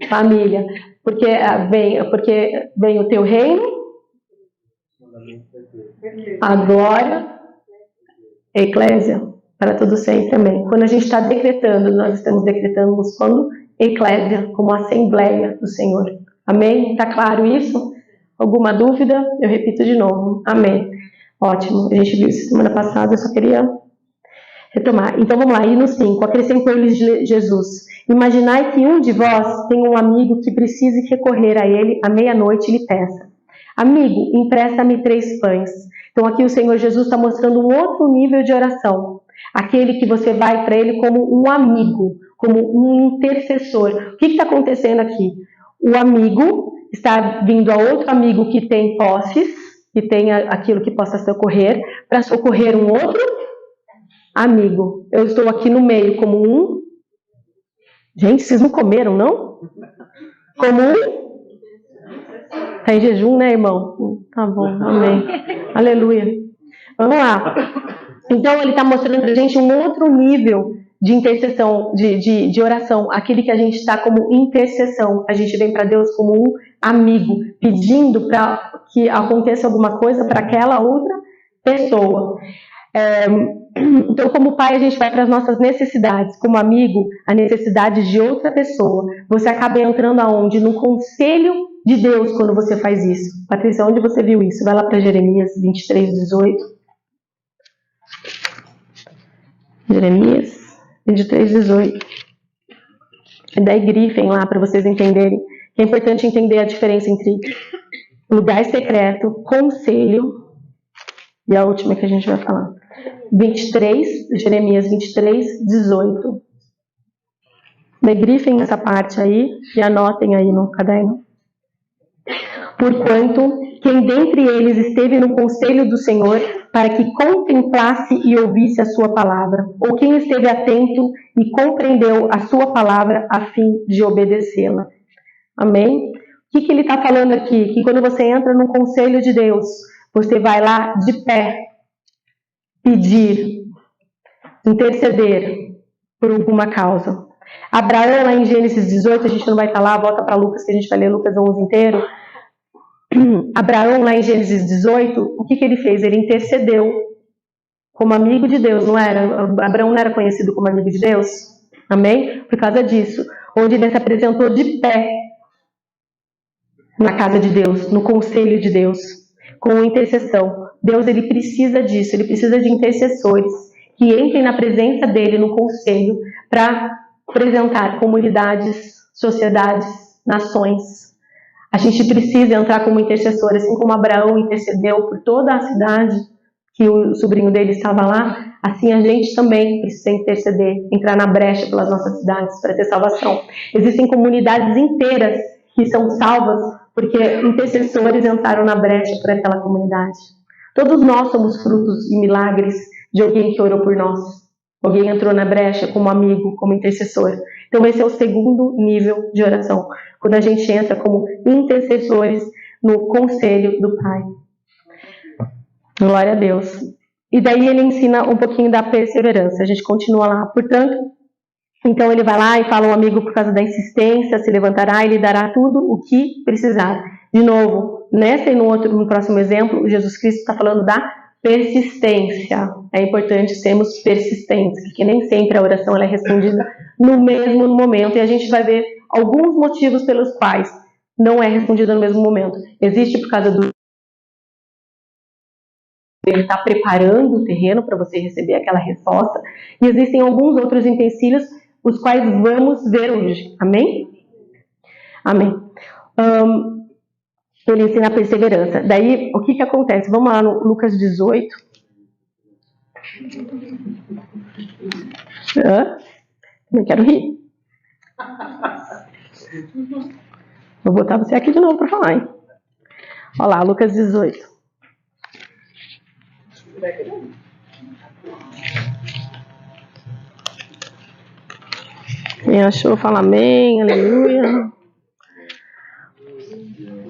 família. Porque vem o teu reino, a glória, a eclésia, para todo sempre, amém. Quando a gente está decretando, nós estamos decretando como eclésia, como assembleia do Senhor. Amém? Está claro isso? Alguma dúvida? Eu repito de novo. Amém. Ótimo. A gente viu isso semana passada, eu só queria retomar. Então vamos lá, e no 5, acrescentou-lhes Jesus: imaginai que um de vós tem um amigo que precise recorrer a ele à meia-noite e lhe peça: amigo, empresta-me 3 pães. Então aqui o Senhor Jesus está mostrando um outro nível de oração. Aquele que você vai para ele como um amigo, como um intercessor. O que está acontecendo aqui? O amigo está vindo a outro amigo que tem posses, que tem aquilo que possa socorrer, para socorrer um outro amigo. Eu estou aqui no meio como um... Gente, vocês não comeram, não? Como um... Está em jejum, né, irmão? Tá bom, amém. Aleluia. Vamos lá. Então, ele está mostrando para a gente um outro nível de intercessão, de oração. Aquele que a gente está como intercessão. A gente vem para Deus como um amigo, pedindo para que aconteça alguma coisa para aquela outra pessoa. Então, como pai, a gente vai para as nossas necessidades. Como amigo, a necessidade de outra pessoa. Você acaba entrando aonde? No conselho de Deus quando você faz isso. Patrícia, onde você viu isso? Vai lá para Jeremias 23, 18. Jeremias 23, 18. Daí grifem lá para vocês entenderem. É importante entender a diferença entre lugar secreto, conselho e a última que a gente vai falar. 23, Jeremias 23, 18. Daí grifem essa parte aí e anotem aí no caderno. Porquanto, quem dentre eles esteve no conselho do Senhor para que contemplasse e ouvisse a sua palavra, ou quem esteve atento e compreendeu a sua palavra a fim de obedecê-la. Amém? O que ele está falando aqui? Que quando você entra no conselho de Deus, você vai lá de pé, pedir, interceder por alguma causa. Abraão, lá em Gênesis 18, a gente não vai estar lá, volta para Lucas, que a gente vai ler Lucas 11 inteiro. Abraão, lá em Gênesis 18, o que ele fez? Ele intercedeu como amigo de Deus, não era? Abraão não era conhecido como amigo de Deus? Amém? Por causa disso. Onde ele se apresentou de pé na casa de Deus, no conselho de Deus, com intercessão. Deus, ele precisa disso, ele precisa de intercessores que entrem na presença dele no conselho para apresentar comunidades, sociedades, nações. A gente precisa entrar como intercessor, assim como Abraão intercedeu por toda a cidade que o sobrinho dele estava lá, assim a gente também precisa interceder, entrar na brecha pelas nossas cidades para ter salvação. Existem comunidades inteiras que são salvas porque intercessores entraram na brecha para aquela comunidade. Todos nós somos frutos e milagres de alguém que orou por nós. Alguém entrou na brecha como amigo, como intercessor. Então esse é o segundo nível de oração. Quando a gente entra como intercessores no conselho do Pai. Glória a Deus. E daí ele ensina um pouquinho da perseverança. A gente continua lá. Portanto, então ele vai lá e fala ao amigo por causa da insistência, se levantará e lhe dará tudo o que precisar. De novo, nessa e no próximo exemplo, Jesus Cristo está falando da persistência. É importante sermos persistentes, porque nem sempre a oração ela é respondida no mesmo momento. E a gente vai ver alguns motivos pelos quais não é respondida no mesmo momento. Existe por causa do ele está preparando o terreno para você receber aquela resposta. E existem alguns outros empecilhos, os quais vamos ver hoje. Amém? Amém. Ele ensina a perseverança. Daí, o que acontece? Vamos lá no Lucas 18. Não quero rir. Vou botar você aqui de novo para falar, hein? Olha lá, Lucas 18. Quem achou, fala amém, aleluia.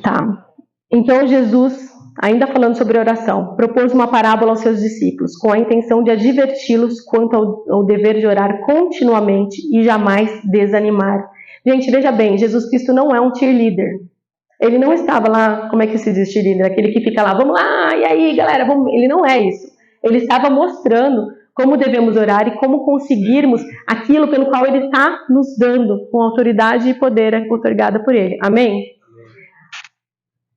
Tá. Então Jesus, ainda falando sobre oração, propôs uma parábola aos seus discípulos, com a intenção de adverti-los quanto ao dever de orar continuamente e jamais desanimar. Gente, veja bem, Jesus Cristo não é um cheerleader. Ele não estava lá, como é que se diz cheerleader? Aquele que fica lá, vamos lá, e aí galera, vamos. Ele não é isso. Ele estava mostrando como devemos orar e como conseguirmos aquilo pelo qual Ele está nos dando, com autoridade e poder otorgada por Ele. Amém?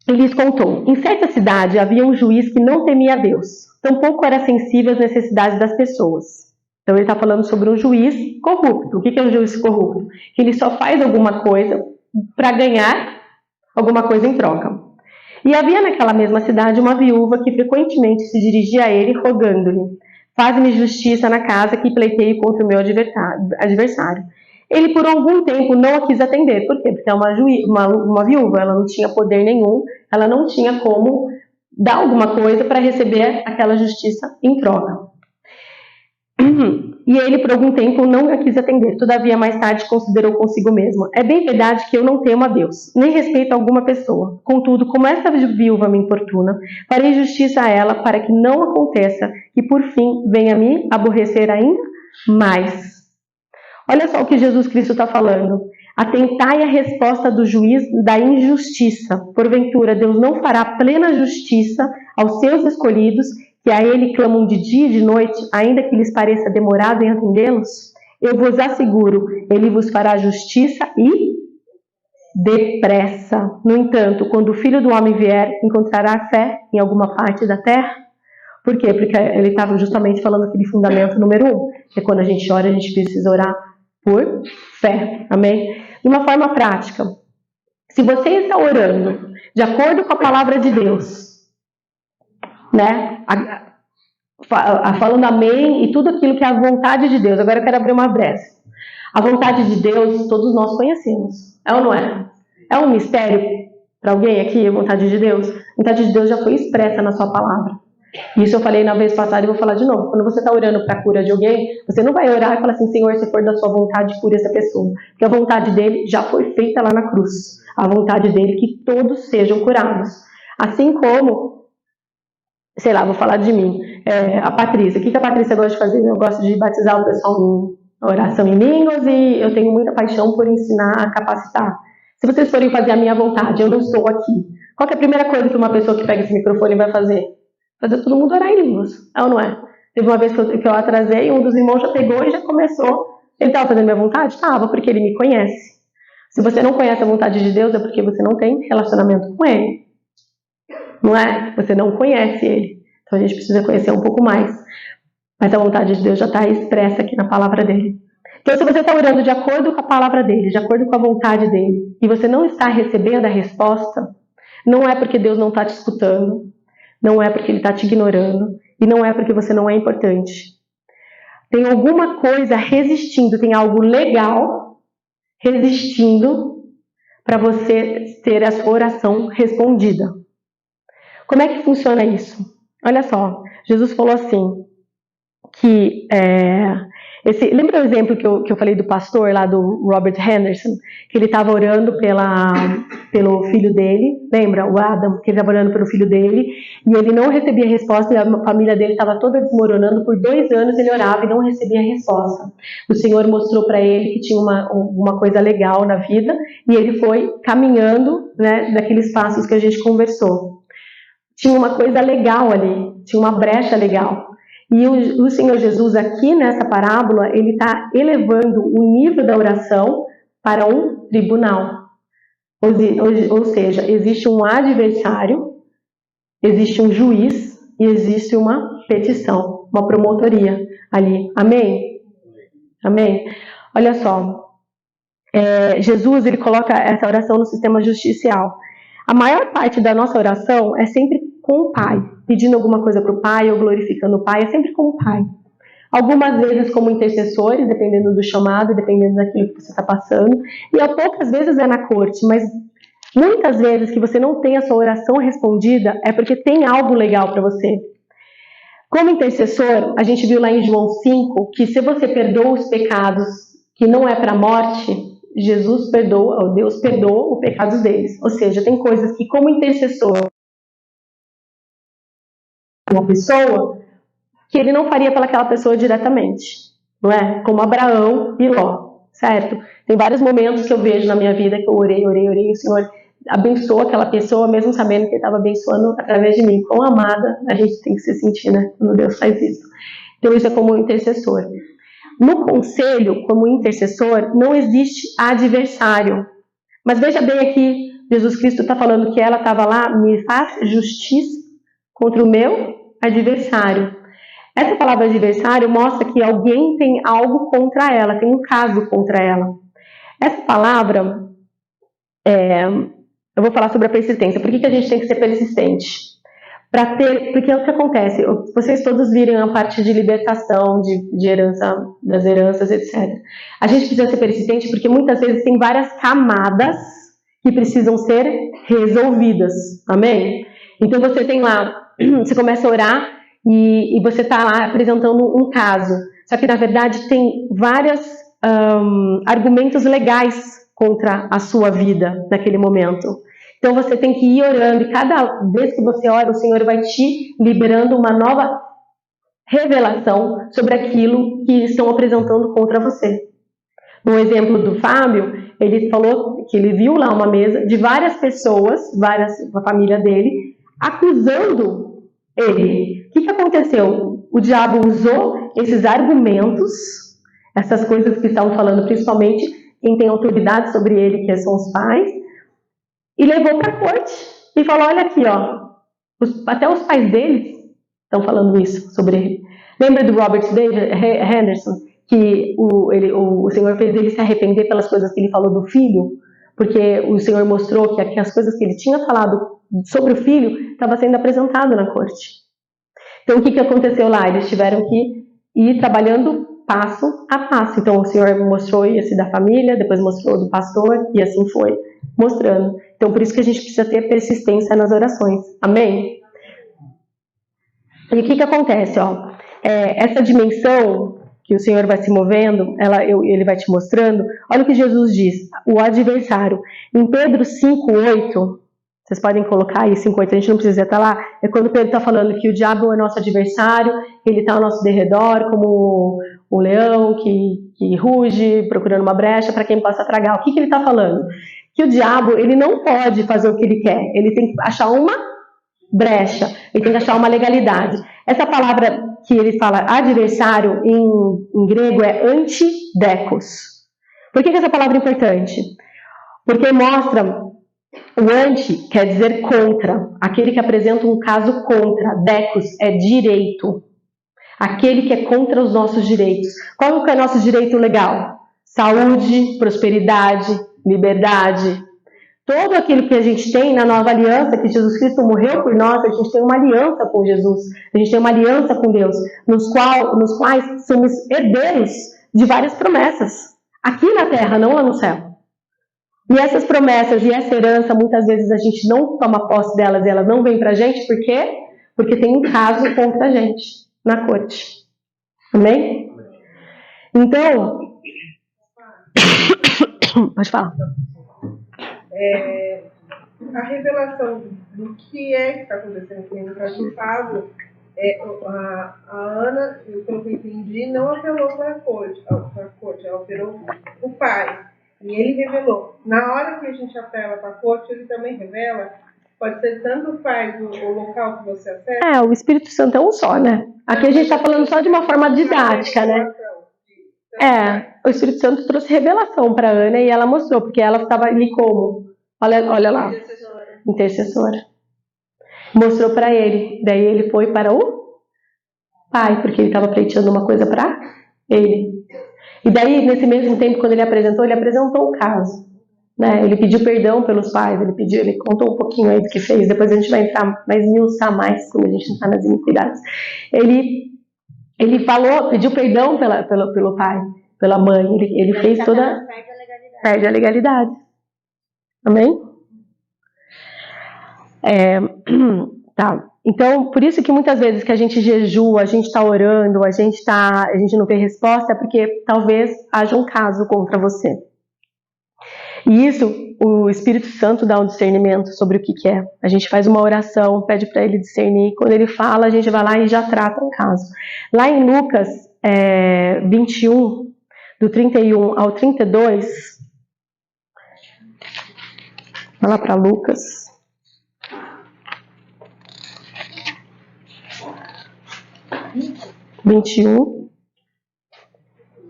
Ele lhes contou, em certa cidade havia um juiz que não temia a Deus, tampouco era sensível às necessidades das pessoas. Então ele está falando sobre um juiz corrupto. O que é um juiz corrupto? Que ele só faz alguma coisa para ganhar alguma coisa em troca. E havia naquela mesma cidade uma viúva que frequentemente se dirigia a ele rogando-lhe, faz-me justiça na casa que pleiteio contra o meu adversário. Ele por algum tempo não a quis atender. Por quê? Porque é uma viúva, ela não tinha poder nenhum, ela não tinha como dar alguma coisa para receber aquela justiça em troca. E ele por algum tempo não a quis atender. Todavia mais tarde considerou consigo mesmo, é bem verdade que eu não temo a Deus, nem respeito a alguma pessoa. Contudo, como esta viúva me importuna, farei justiça a ela para que não aconteça que por fim venha me aborrecer ainda mais. Olha só o que Jesus Cristo está falando. Atentai a resposta do juiz da injustiça. Porventura, Deus não fará plena justiça aos seus escolhidos, que a Ele clamam de dia e de noite, ainda que lhes pareça demorado em atendê-los? Eu vos asseguro, Ele vos fará justiça e depressa. No entanto, quando o Filho do Homem vier, encontrará fé em alguma parte da terra? Por quê? Porque ele estava justamente falando aquele fundamento número 1, que é quando a gente ora, a gente precisa orar por fé. Amém? De uma forma prática, se você está orando de acordo com a palavra de Deus, né? Falando amém e tudo aquilo que é a vontade de Deus. Agora eu quero abrir uma brecha. A vontade de Deus todos nós conhecemos. É ou não é? É um mistério para alguém aqui a vontade de Deus? A vontade de Deus já foi expressa na sua palavra. Isso eu falei na vez passada e vou falar de novo. Quando você está orando para a cura de alguém, você não vai orar e falar assim, Senhor, se for da sua vontade, cure essa pessoa. Porque a vontade dele já foi feita lá na cruz. A vontade dele é que todos sejam curados. Assim como, sei lá, vou falar de mim, a Patrícia. O que a Patrícia gosta de fazer? Eu gosto de batizar o pessoal em oração em línguas e eu tenho muita paixão por ensinar a capacitar. Se vocês forem fazer a minha vontade, eu não estou aqui. Qual que é a primeira coisa que uma pessoa que pega esse microfone vai fazer? Fazer todo mundo orar em línguas. É ou não é? Teve uma vez que eu atrasei, um dos irmãos já pegou e já começou. Ele estava fazendo minha vontade? Estava, porque ele me conhece. Se você não conhece a vontade de Deus, é porque você não tem relacionamento com Ele. Não é? Você não conhece Ele. Então a gente precisa conhecer um pouco mais. Mas a vontade de Deus já está expressa aqui na palavra dele. Então se você está orando de acordo com a palavra dele, de acordo com a vontade dele, e você não está recebendo a resposta, não é porque Deus não está te escutando, não é porque Ele está te ignorando, e não é porque você não é importante. Tem alguma coisa resistindo, tem algo legal resistindo para você ter a sua oração respondida. Como é que funciona isso? Olha só, Jesus falou assim, que lembra o exemplo que eu falei do pastor lá do Robert Henderson, que ele estava orando pelo filho dele, lembra o Adam, que ele estava orando pelo filho dele, e ele não recebia resposta, e a família dele estava toda desmoronando, por 2 anos ele orava e não recebia resposta. O Senhor mostrou para ele que tinha uma coisa legal na vida, e ele foi caminhando, né, daqueles passos que a gente conversou. Tinha uma coisa legal ali, tinha uma brecha legal. E o Senhor Jesus aqui nessa parábola, ele está elevando o nível da oração para um tribunal. Ou seja, existe um adversário, existe um juiz e existe uma petição, uma promotoria ali. Amém? Amém? Olha só, Jesus ele coloca essa oração no sistema justicial. A maior parte da nossa oração é sempre com o Pai, pedindo alguma coisa para o Pai ou glorificando o Pai, é sempre com o Pai. Algumas vezes como intercessores, dependendo do chamado, dependendo daquilo que você está passando, e poucas vezes é na corte, mas muitas vezes que você não tem a sua oração respondida é porque tem algo legal para você. Como intercessor, a gente viu lá em João 5 que se você perdoa os pecados que não é para a morte, Jesus perdoa, ou Deus perdoa os pecados deles. Ou seja, tem coisas que como intercessor, uma pessoa, que ele não faria pelaquela pessoa diretamente, não é? Como Abraão e Ló, certo? Tem vários momentos que eu vejo na minha vida que eu orei, e o Senhor abençoou aquela pessoa, mesmo sabendo que ele estava abençoando através de mim. Quão amada a gente tem que se sentir, né? Quando Deus faz isso. Então isso é como intercessor. No conselho, como intercessor, não existe adversário. Mas veja bem aqui, Jesus Cristo está falando que ela estava lá, me faz justiça contra o meu adversário. Essa palavra adversário mostra que alguém tem algo contra ela, tem um caso contra ela. Essa palavra, eu vou falar sobre a persistência. Por que a gente tem que ser persistente? Porque é o que acontece, vocês todos viram a parte de libertação, de herança, das heranças, etc. A gente precisa ser persistente porque muitas vezes tem várias camadas que precisam ser resolvidas, amém? Então você tem lá, você começa a orar e você está lá apresentando um caso, só que na verdade tem vários argumentos legais contra a sua vida naquele momento. Então você tem que ir orando e cada vez que você ora, o Senhor vai te liberando uma nova revelação sobre aquilo que estão apresentando contra você. No exemplo do Fábio, ele falou que ele viu lá uma mesa de várias pessoas, a família dele, acusando ele. O que aconteceu? O diabo usou esses argumentos, essas coisas que estavam falando, principalmente quem tem autoridade sobre ele, que são os pais, e levou para a corte e falou, olha aqui, ó, até os pais deles estão falando isso sobre ele. Lembra do Robert Henderson, que o Senhor fez ele se arrepender pelas coisas que ele falou do filho, porque o Senhor mostrou que as coisas que ele tinha falado sobre o filho estava sendo apresentado na corte. Então o que aconteceu lá? Eles tiveram que ir trabalhando passo a passo. Então o Senhor mostrou esse da família, depois mostrou do pastor e assim foi mostrando. Então por isso que a gente precisa ter persistência nas orações. Amém? E o que acontece? Ó? Essa dimensão que o Senhor vai se movendo, ele vai te mostrando. Olha o que Jesus diz, o adversário. Em Pedro 5:8, vocês podem colocar aí 5:8, a gente não precisa estar lá, é quando Pedro está falando que o diabo é nosso adversário, ele está ao nosso derredor, como o leão que ruge, procurando uma brecha para quem possa tragar. O que ele está falando? Que o diabo, ele não pode fazer o que ele quer, ele tem que achar uma brecha, ele tem que achar uma legalidade. Essa palavra que ele fala adversário em grego é antidekos. Por que essa palavra é importante? Porque mostra, o anti quer dizer contra, aquele que apresenta um caso contra, dekos é direito, aquele que é contra os nossos direitos. Qual que é o nosso direito legal? Saúde, prosperidade, liberdade. Todo aquilo que a gente tem na nova aliança, que Jesus Cristo morreu por nós, a gente tem uma aliança com Jesus, a gente tem uma aliança com Deus, nos quais somos herdeiros de várias promessas, aqui na terra, não lá no céu. E essas promessas e essa herança, muitas vezes a gente não toma posse delas e elas não vêm pra gente, por quê? Porque tem um caso contra a gente na corte. Amém? Então, pode falar. A revelação do que está acontecendo aqui no caso do Fábio, a Ana, pelo que eu entendi, não apelou para a corte, ela apelou para o pai. E ele revelou. Na hora que a gente apela para a corte, ele também revela. Pode ser tanto faz o local que você acessa. O Espírito Santo é um só, né? Aqui a gente está falando só de uma forma didática, né? O Espírito Santo trouxe revelação para Ana e ela mostrou, porque ela estava ali como? Olha lá. Intercessora. mostrou para ele. Daí ele foi para o pai, porque ele estava pleiteando uma coisa para ele. E daí, nesse mesmo tempo, quando ele apresentou o caso. Né? Ele pediu perdão pelos pais, ele contou um pouquinho aí do que fez, depois a gente vai entrar mais, esmiuçar mais quando a gente entrar nas iniquidades. Ele pediu perdão pelo pai, pela mãe, ele fez toda... Perde a legalidade. Amém? Tá. Então, por isso que muitas vezes que a gente jejua, a gente está orando, a gente não vê resposta, é porque talvez haja um caso contra você. E isso, o Espírito Santo dá um discernimento sobre o que é. A gente faz uma oração, pede para ele discernir. Quando ele fala, a gente vai lá e já trata o caso. Lá em Lucas 21, do 31 ao 32, vai lá para Lucas.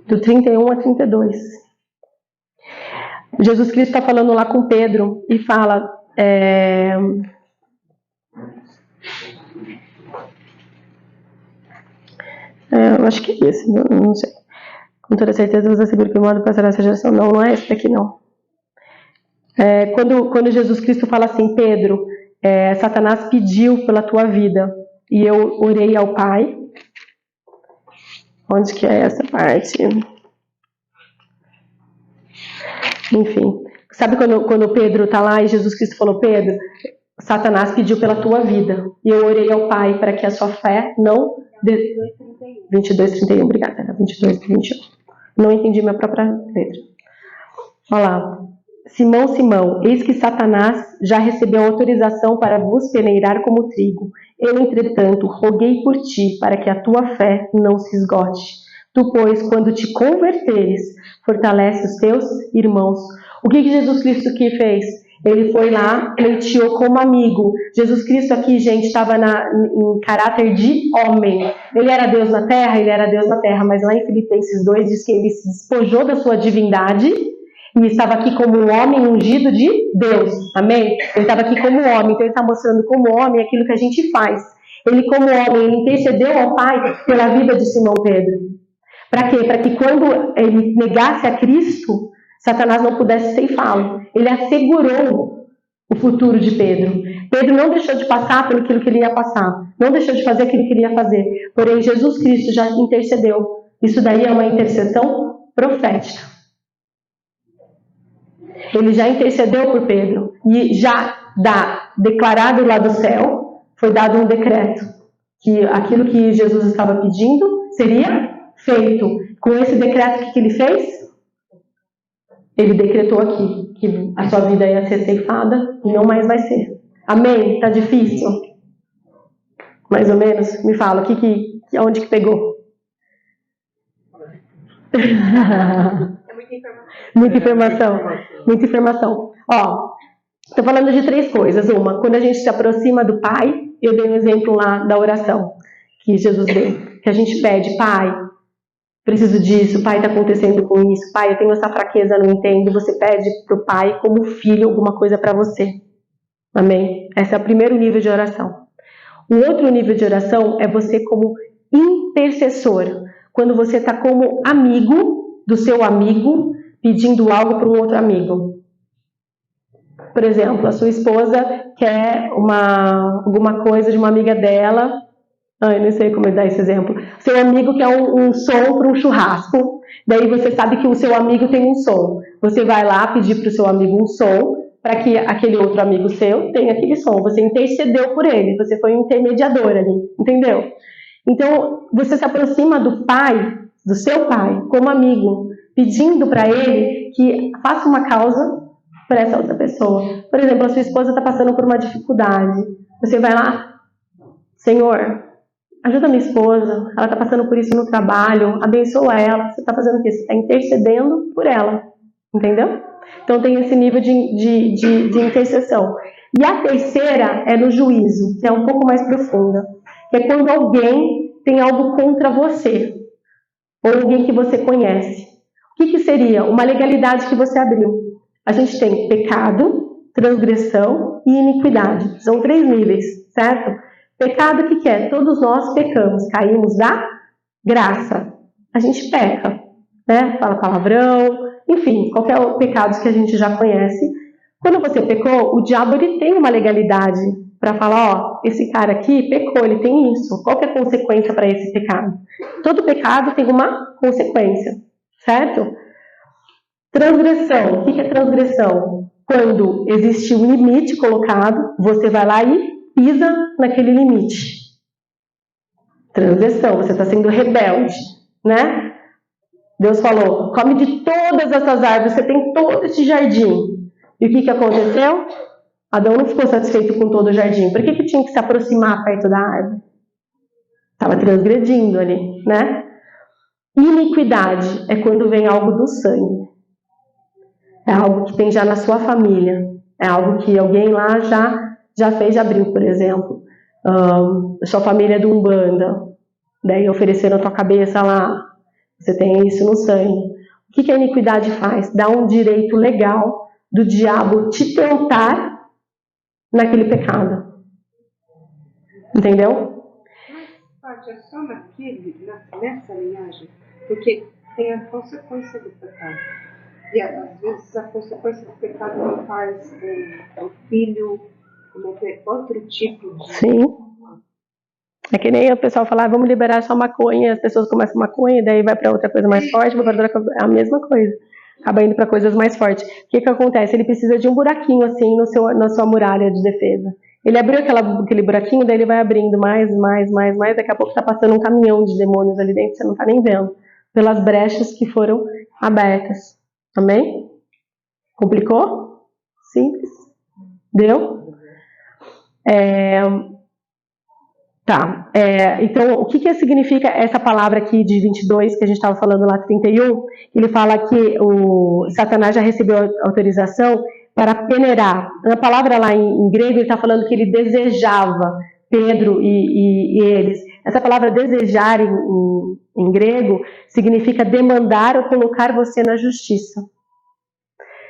Do 31 a 32. Jesus Cristo está falando lá com Pedro e fala... eu acho que é esse, não sei. Com toda certeza você assegura que o modo passará essa geração. Não é esse daqui, não. Quando Jesus Cristo fala assim, Pedro, Satanás pediu pela tua vida e eu orei ao Pai. Onde que é essa parte? Enfim, sabe quando Pedro está lá e Jesus Cristo falou, Pedro, Satanás pediu pela tua vida e eu orei ao Pai para que a sua fé não... 22:31, obrigada, era 22:21. Não entendi minha própria letra. Olha lá. Simão, Simão, eis que Satanás já recebeu autorização para vos peneirar como trigo. Eu, entretanto, roguei por ti, para que a tua fé não se esgote. Tu, pois, quando te converteres, fortalece os teus irmãos. O que Jesus Cristo aqui fez? Ele foi lá, pleiteou como amigo. Jesus Cristo aqui, gente, estava em caráter de homem. Ele era Deus na terra, mas lá em Filipenses 2 diz que ele se despojou da sua divindade e estava aqui como um homem ungido de Deus. Amém? Ele estava aqui como homem, então ele está mostrando como homem aquilo que a gente faz. Ele, como homem, ele intercedeu ao Pai pela vida de Simão Pedro. Para quê? Para que quando ele negasse a Cristo, Satanás não pudesse ceifá-lo. Ele assegurou o futuro de Pedro. Pedro não deixou de passar pelo que ele ia passar. Não deixou de fazer aquilo que ele ia fazer. Porém, Jesus Cristo já intercedeu. Isso daí é uma intercessão profética. Ele já intercedeu por Pedro. E já declarado lá do céu, foi dado um decreto. Que aquilo que Jesus estava pedindo seria feito. Com esse decreto, o que ele fez? Ele decretou aqui que a sua vida ia ser ceifada e não mais vai ser. Amém? Tá difícil? Mais ou menos? Me fala, onde que pegou? Muita informação. Ó, tô falando de 3 coisas. Uma, quando a gente se aproxima do Pai, eu dei um exemplo lá da oração que Jesus deu. Que a gente pede, Pai, preciso disso, Pai, está acontecendo com isso, Pai, eu tenho essa fraqueza, não entendo. Você pede para o Pai, como filho, alguma coisa para você. Amém? Esse é o primeiro nível de oração. O outro nível de oração é você como intercessor. Quando você está como amigo do seu amigo, pedindo algo para um outro amigo. Por exemplo, a sua esposa quer alguma coisa de uma amiga dela. Eu não sei como dar esse exemplo. Seu amigo quer um som para um churrasco. Daí você sabe que o seu amigo tem um som. Você vai lá pedir para o seu amigo um som para que aquele outro amigo seu tenha aquele som. Você intercedeu por ele. Você foi um intermediador ali. Entendeu? Então, você se aproxima do pai, do seu pai, como amigo, pedindo para ele que faça uma causa para essa outra pessoa. Por exemplo, a sua esposa está passando por uma dificuldade. Você vai lá, Senhor, ajuda minha esposa, ela está passando por isso no trabalho, abençoa ela. Você está fazendo o quê? Você está intercedendo por ela, entendeu? Então tem esse nível de intercessão. E a terceira é no juízo, que é um pouco mais profunda, que é quando alguém tem algo contra você, ou alguém que você conhece. O que seria? Uma legalidade que você abriu. A gente tem pecado, transgressão e iniquidade. São 3 níveis. certo? Pecado o que é? Todos nós pecamos, caímos da graça. A gente peca, né? Fala palavrão, enfim, qualquer pecado que a gente já conhece. Quando você pecou, o diabo ele tem uma legalidade para falar, ó, esse cara aqui pecou, ele tem isso. Qual que é a consequência para esse pecado? Todo pecado tem uma consequência, certo? Transgressão. O que é transgressão? Quando existe um limite colocado, você vai lá e pisa naquele limite. Transgressão, você está sendo rebelde, né? Deus falou, come de todas essas árvores, você tem todo esse jardim. E o que aconteceu? Adão não ficou satisfeito com todo o jardim. Por que tinha que se aproximar perto da árvore? Estava transgredindo ali, né? Iniquidade é quando vem algo do sangue. É algo que tem já na sua família. É algo que alguém lá já fez de abril, por exemplo. Sua família é de Umbanda. Daí ofereceram a tua cabeça lá. Você tem isso no sangue. O que a iniquidade faz? Dá um direito legal do diabo te tentar naquele pecado. Entendeu? Mas, é só nessa linhagem, porque tem a consequência do pecado. E às vezes a consequência do pecado não faz o filho cometer outro tipo de... Sim. É que nem o pessoal falar, vamos liberar só maconha, as pessoas começam maconha, daí vai para outra coisa mais forte, vai para outra coisa, a mesma coisa. Acaba indo para coisas mais fortes. O que acontece? Ele precisa de um buraquinho assim na sua muralha de defesa. Ele abriu aquele buraquinho, daí ele vai abrindo mais, daqui a pouco está passando um caminhão de demônios ali dentro, você não está nem vendo, pelas brechas que foram abertas. Amém? Complicou? Simples? Deu? Tá. Então, o que significa essa palavra aqui de 22, que a gente estava falando lá, 31? Ele fala que o Satanás já recebeu autorização para peneirar. Na palavra lá em grego, ele está falando que ele desejava Pedro e eles. Essa palavra desejar em grego significa demandar ou colocar você na justiça.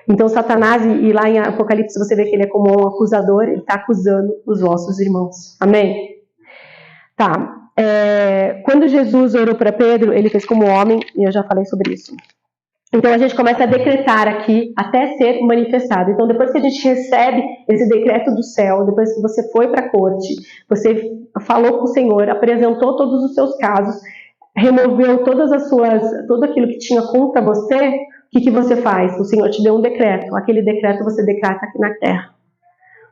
Então, Satanás, e lá em Apocalipse você vê que ele é como um acusador, ele está acusando os vossos irmãos. Amém? Tá. Quando Jesus orou para Pedro, ele fez como homem, e eu já falei sobre isso. Então a gente começa a decretar aqui até ser manifestado. Então depois que a gente recebe esse decreto do céu, depois que você foi para a corte, você falou com o Senhor, apresentou todos os seus casos, removeu tudo aquilo que tinha contra você, o que você faz? O Senhor te deu um decreto. Aquele decreto você decreta aqui na terra.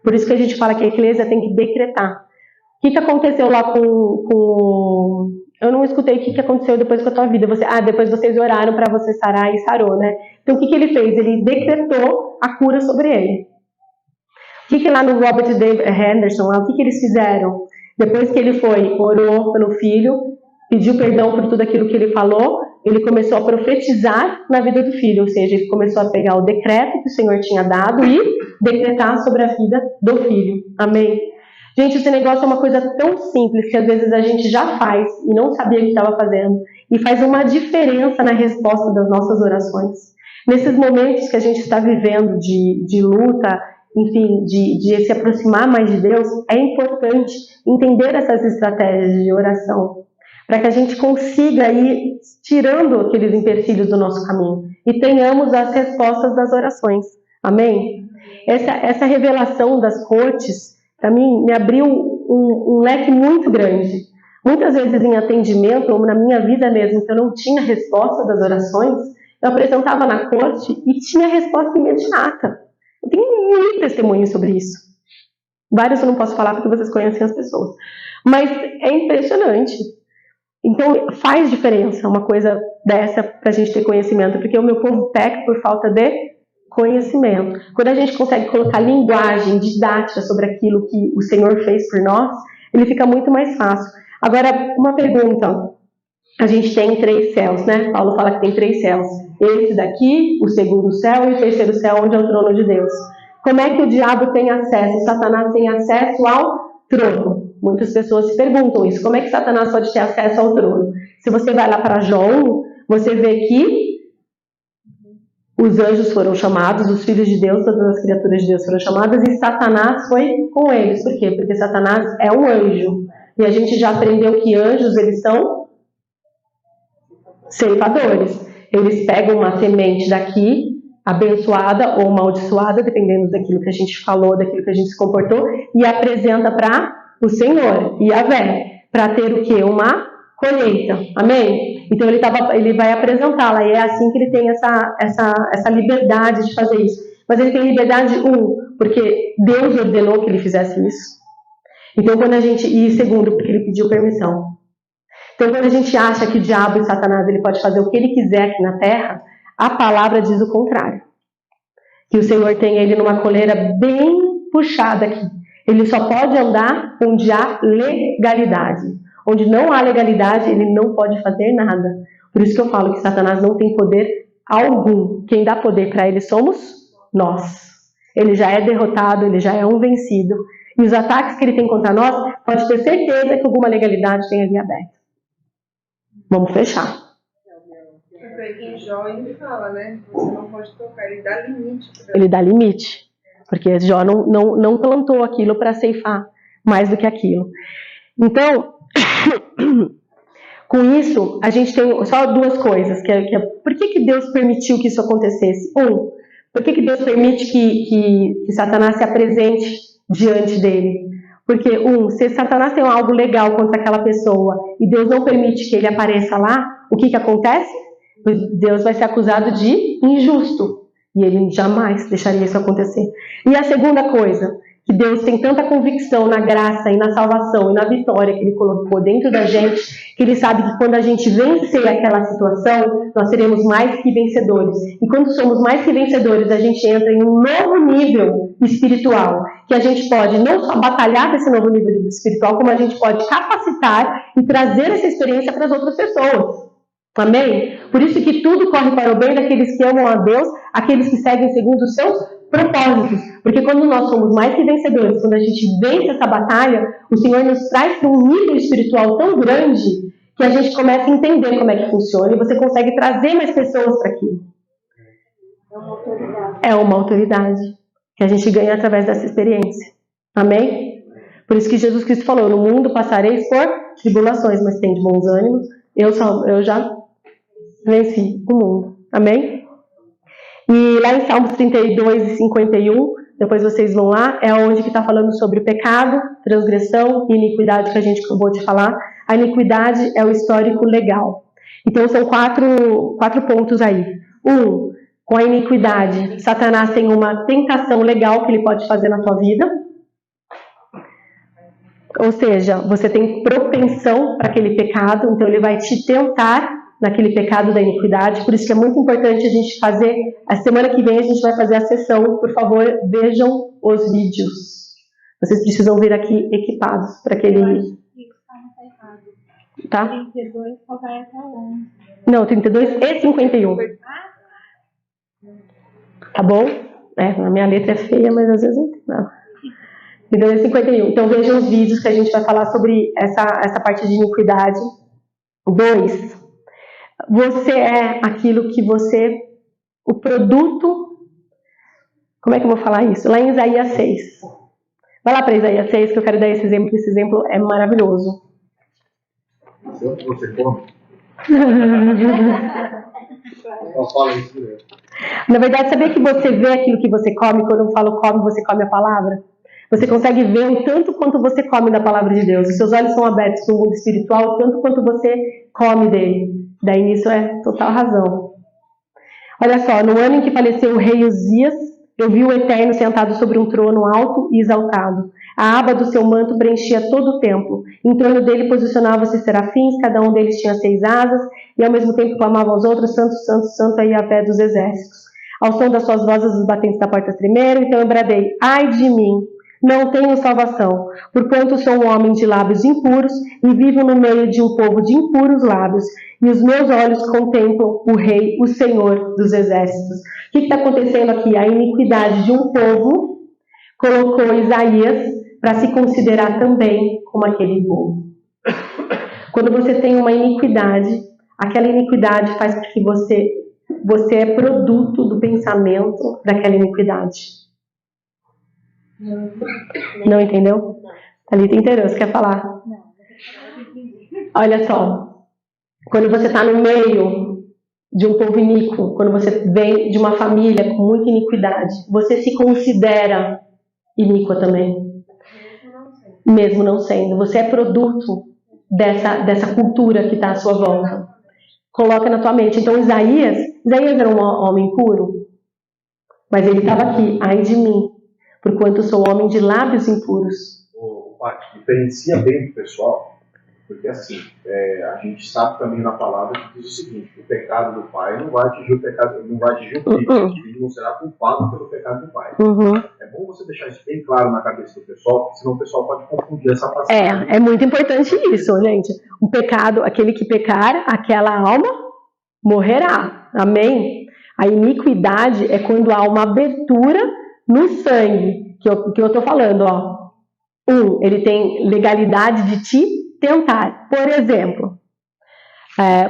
Por isso que a gente fala que a igreja tem que decretar. O que aconteceu lá com... Eu não escutei o que aconteceu depois com a tua vida. Depois vocês oraram para você sarar e sarou, né? Então o que ele fez? Ele decretou a cura sobre ele. O que lá no Robert David Henderson, o que eles fizeram? Depois que ele orou pelo filho, pediu perdão por tudo aquilo que ele falou, ele começou a profetizar na vida do filho. Ou seja, ele começou a pegar o decreto que o Senhor tinha dado e decretar sobre a vida do filho. Amém? Gente, esse negócio é uma coisa tão simples que às vezes a gente já faz e não sabia o que estava fazendo. E faz uma diferença na resposta das nossas orações. Nesses momentos que a gente está vivendo de luta, enfim, de se aproximar mais de Deus, é importante entender essas estratégias de oração. Para que a gente consiga ir tirando aqueles empecilhos do nosso caminho. E tenhamos as respostas das orações. Amém? Essa revelação das cortes... Para mim, me abriu um leque muito grande. Muitas vezes em atendimento, ou na minha vida mesmo, que eu não tinha resposta das orações, eu apresentava na corte e tinha resposta imediata. Eu tenho muito testemunho sobre isso. Vários eu não posso falar porque vocês conhecem as pessoas. Mas é impressionante. Então faz diferença uma coisa dessa para a gente ter conhecimento, porque o meu povo peca por falta de conhecimento. Quando a gente consegue colocar linguagem didática sobre aquilo que o Senhor fez por nós, ele fica muito mais fácil. Agora, uma pergunta. A gente tem 3 céus, né? Paulo fala que tem 3 céus. Esse daqui, o segundo céu, e o terceiro céu, onde é o trono de Deus. Como é que o diabo tem acesso? Satanás tem acesso ao trono. Muitas pessoas se perguntam isso. Como é que Satanás pode ter acesso ao trono? Se você vai lá para João, você vê que os anjos foram chamados, os filhos de Deus, todas as criaturas de Deus foram chamadas, e Satanás foi com eles. Por quê? Porque Satanás é um anjo. E a gente já aprendeu que anjos, eles são ceifadores. Eles pegam uma semente daqui, abençoada ou amaldiçoada, dependendo daquilo que a gente falou, daquilo que a gente se comportou, e apresenta para o Senhor, Yahvé, para ter o quê? Uma colheita. Amém? Então ele vai apresentá-la, e é assim que ele tem essa liberdade de fazer isso. Mas ele tem liberdade, porque Deus ordenou que ele fizesse isso. Então e segundo, porque ele pediu permissão. Então quando a gente acha que o diabo e Satanás ele pode fazer o que ele quiser aqui na terra, a palavra diz o contrário. Que o Senhor tem ele numa coleira bem puxada aqui. Ele só pode andar onde há legalidade. Onde não há legalidade, ele não pode fazer nada. Por isso que eu falo que Satanás não tem poder algum. Quem dá poder para ele somos nós. Ele já é derrotado, ele já é um vencido. E os ataques que ele tem contra nós, pode ter certeza que alguma legalidade tem ali aberta. Vamos fechar. Em Jó ele fala, né? Você não pode tocar, ele dá limite. Ele dá limite. Porque Jó não plantou aquilo para ceifar mais do que aquilo. Então, com isso, a gente tem só duas coisas. Por que Deus permitiu que isso acontecesse? Por que Deus permite que Satanás se apresente diante dele? Porque, se Satanás tem algo legal contra aquela pessoa e Deus não permite que ele apareça lá, o que acontece? Deus vai ser acusado de injusto. E ele jamais deixaria isso acontecer. E a segunda coisa, que Deus tem tanta convicção na graça e na salvação e na vitória que Ele colocou dentro da gente, que Ele sabe que quando a gente vencer aquela situação, nós seremos mais que vencedores. E quando somos mais que vencedores, a gente entra em um novo nível espiritual, que a gente pode não só batalhar desse novo nível espiritual, como a gente pode capacitar e trazer essa experiência para as outras pessoas. Amém? Por isso que tudo corre para o bem daqueles que amam a Deus, aqueles que seguem segundo os seus propósitos. Porque quando nós somos mais que vencedores, quando a gente vence essa batalha, o Senhor nos traz para um nível espiritual tão grande que a gente começa a entender como é que funciona e você consegue trazer mais pessoas para aquilo. É uma autoridade que a gente ganha através dessa experiência. Amém? Por isso que Jesus Cristo falou, no mundo passareis por tribulações, mas tem de bons ânimos. Eu já venci o mundo. Amém? E lá em Salmos 32 e 51, depois vocês vão lá, é onde que está falando sobre pecado, transgressão e iniquidade que a gente acabou de falar. A iniquidade é o histórico legal. Então são quatro pontos aí. Com a iniquidade, Satanás tem uma tentação legal que ele pode fazer na tua vida. Ou seja, você tem propensão para aquele pecado, então ele vai te tentar naquele pecado da iniquidade. Por isso que é muito importante a gente fazer, a semana que vem a gente vai fazer a sessão, por favor, vejam os vídeos. Vocês precisam vir aqui equipados para aquele... Tá? 32 só vai até 11. Não, 32 e 51. Tá bom? A minha letra é feia, mas às vezes não. 32 e 51. Então vejam os vídeos que a gente vai falar sobre essa parte de iniquidade. 2. Você é aquilo que você... O produto... Como é que eu vou falar isso? Lá em Isaías 6. Vai lá para Isaías 6 que eu quero dar esse exemplo. Esse exemplo é maravilhoso. Você come? Na verdade, sabia que você vê aquilo que você come? Quando eu falo come, você come a palavra? Você consegue ver o tanto quanto você come da palavra de Deus. Os seus olhos são abertos para o mundo espiritual, tanto quanto você come dele. Daí nisso é total razão. Olha só, no ano em que faleceu o rei Uzias, eu vi o Eterno sentado sobre um trono alto e exaltado. A aba do seu manto preenchia todo o templo. Em torno dele posicionavam-se serafins, cada um deles tinha 6 asas, e ao mesmo tempo clamavam aos outros, santo, santo, santo é Yahvé dos exércitos. Ao som das suas vozes, os batentes da porta tremeram, então eu bradei, ai de mim, não tenho salvação, porquanto sou um homem de lábios impuros e vivo no meio de um povo de impuros lábios, e os meus olhos contemplam o Rei, o Senhor dos exércitos. O que está acontecendo aqui? A iniquidade de um povo colocou Isaías para se considerar também como aquele povo. Quando você tem uma iniquidade, aquela iniquidade faz com que você você é produto do pensamento daquela iniquidade. Não entendeu? Thalita entendeu, você quer falar? Olha só, quando você está no meio de um povo iníquo, quando você vem de uma família com muita iniquidade, você se considera iníqua também. Mesmo não sendo. Você é produto dessa cultura que está à sua volta. Coloca na tua mente. Então Isaías era um homem puro, mas ele estava aqui, ai de mim, porquanto sou homem de lábios impuros. O Paty, diferencia bem do pessoal, porque assim, a gente sabe também na palavra que diz o seguinte: o pecado do pai não vai atingir o pecado, não vai atingir o filho, o filho não será culpado pelo pecado do pai. É bom você deixar isso bem claro na cabeça do pessoal, porque senão o pessoal pode confundir essa passagem. É muito importante isso, gente. O pecado, aquele que pecar, aquela alma morrerá. Amém? A iniquidade é quando há uma abertura no sangue, que eu estou falando, ó. Ele tem legalidade de te tentar. Por exemplo,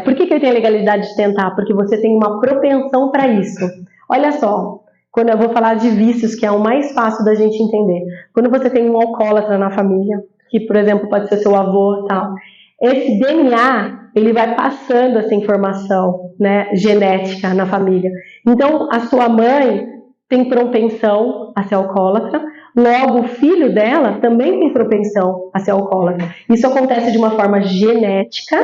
por que ele tem a legalidade de tentar? Porque você tem uma propensão para isso. Olha só, quando eu vou falar de vícios, que é o mais fácil da gente entender. Quando você tem um alcoólatra na família, que, por exemplo, pode ser seu avô, tal, esse DNA, ele vai passando essa informação, né, genética na família. Então, a sua mãe tem propensão a ser alcoólatra, logo o filho dela também tem propensão a ser alcoólatra. Isso acontece de uma forma genética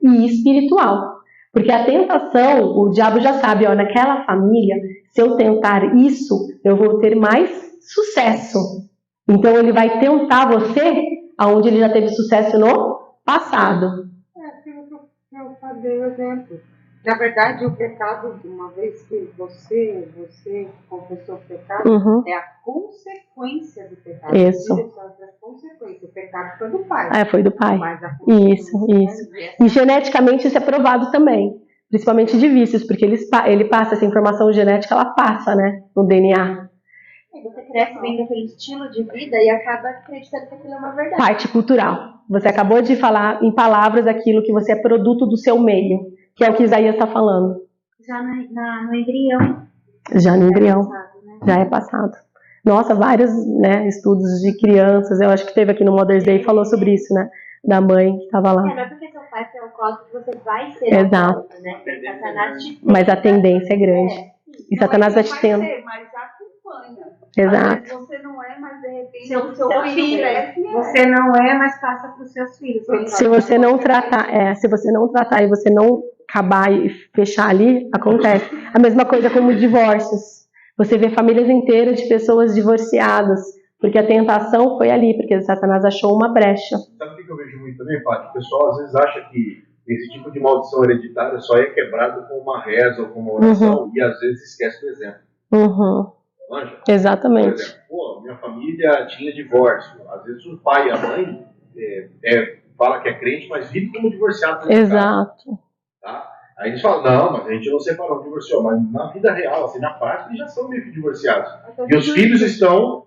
e espiritual. Porque a tentação, o diabo já sabe, ó, naquela família, se eu tentar isso, eu vou ter mais sucesso. Então ele vai tentar você aonde ele já teve sucesso no passado. Aquilo que eu falei o exemplo. Na verdade, o pecado, uma vez que você confessou o pecado, é a consequência do pecado. Isso. O pecado foi do pai. Foi do pai. Mas Isso. E geneticamente isso é provado também. Principalmente de vícios, porque ele passa essa informação genética, ela passa, né, no DNA. Você cresce vendo aquele estilo de vida e acaba acreditando que aquilo é uma verdade. Parte cultural. Você acabou de falar em palavras aquilo que você é produto do seu meio, que é o que Isaías está falando. Já no embrião. Já no embrião. Passado, né? Já é passado. Nossa, vários, né, estudos de crianças, eu acho que teve aqui no Mother's Day, falou sobre isso, né, da mãe que estava lá. Não é porque seu pai foi alcoólatra que você vai ser Exato. alcoólatra, né? Satanás te Mas a tendência é grande. E Satanás vai te tendo. Mas acompanha. Exato. Você não é, mas de repente Seu filho cresce. Você não é, mas passa para os seus filhos. Se você não tratar e você não acabar e fechar ali, acontece. A mesma coisa como divórcios. Você vê famílias inteiras de pessoas divorciadas, porque a tentação foi ali, porque Satanás achou uma brecha. Sabe o que eu vejo muito também, Paty? O pessoal às vezes acha que esse tipo de maldição hereditária só é quebrado com uma reza ou com uma oração, e às vezes esquece do exemplo. Anja? Exatamente. Por exemplo, minha família tinha divórcio. Às vezes o pai e a mãe fala que é crente, mas vive como divorciado. Exato. Tá? Aí eles falam, não, mas a gente não separou, divorciou. Mas na vida real, assim, na prática, eles já são meio que divorciados. E os filhos estão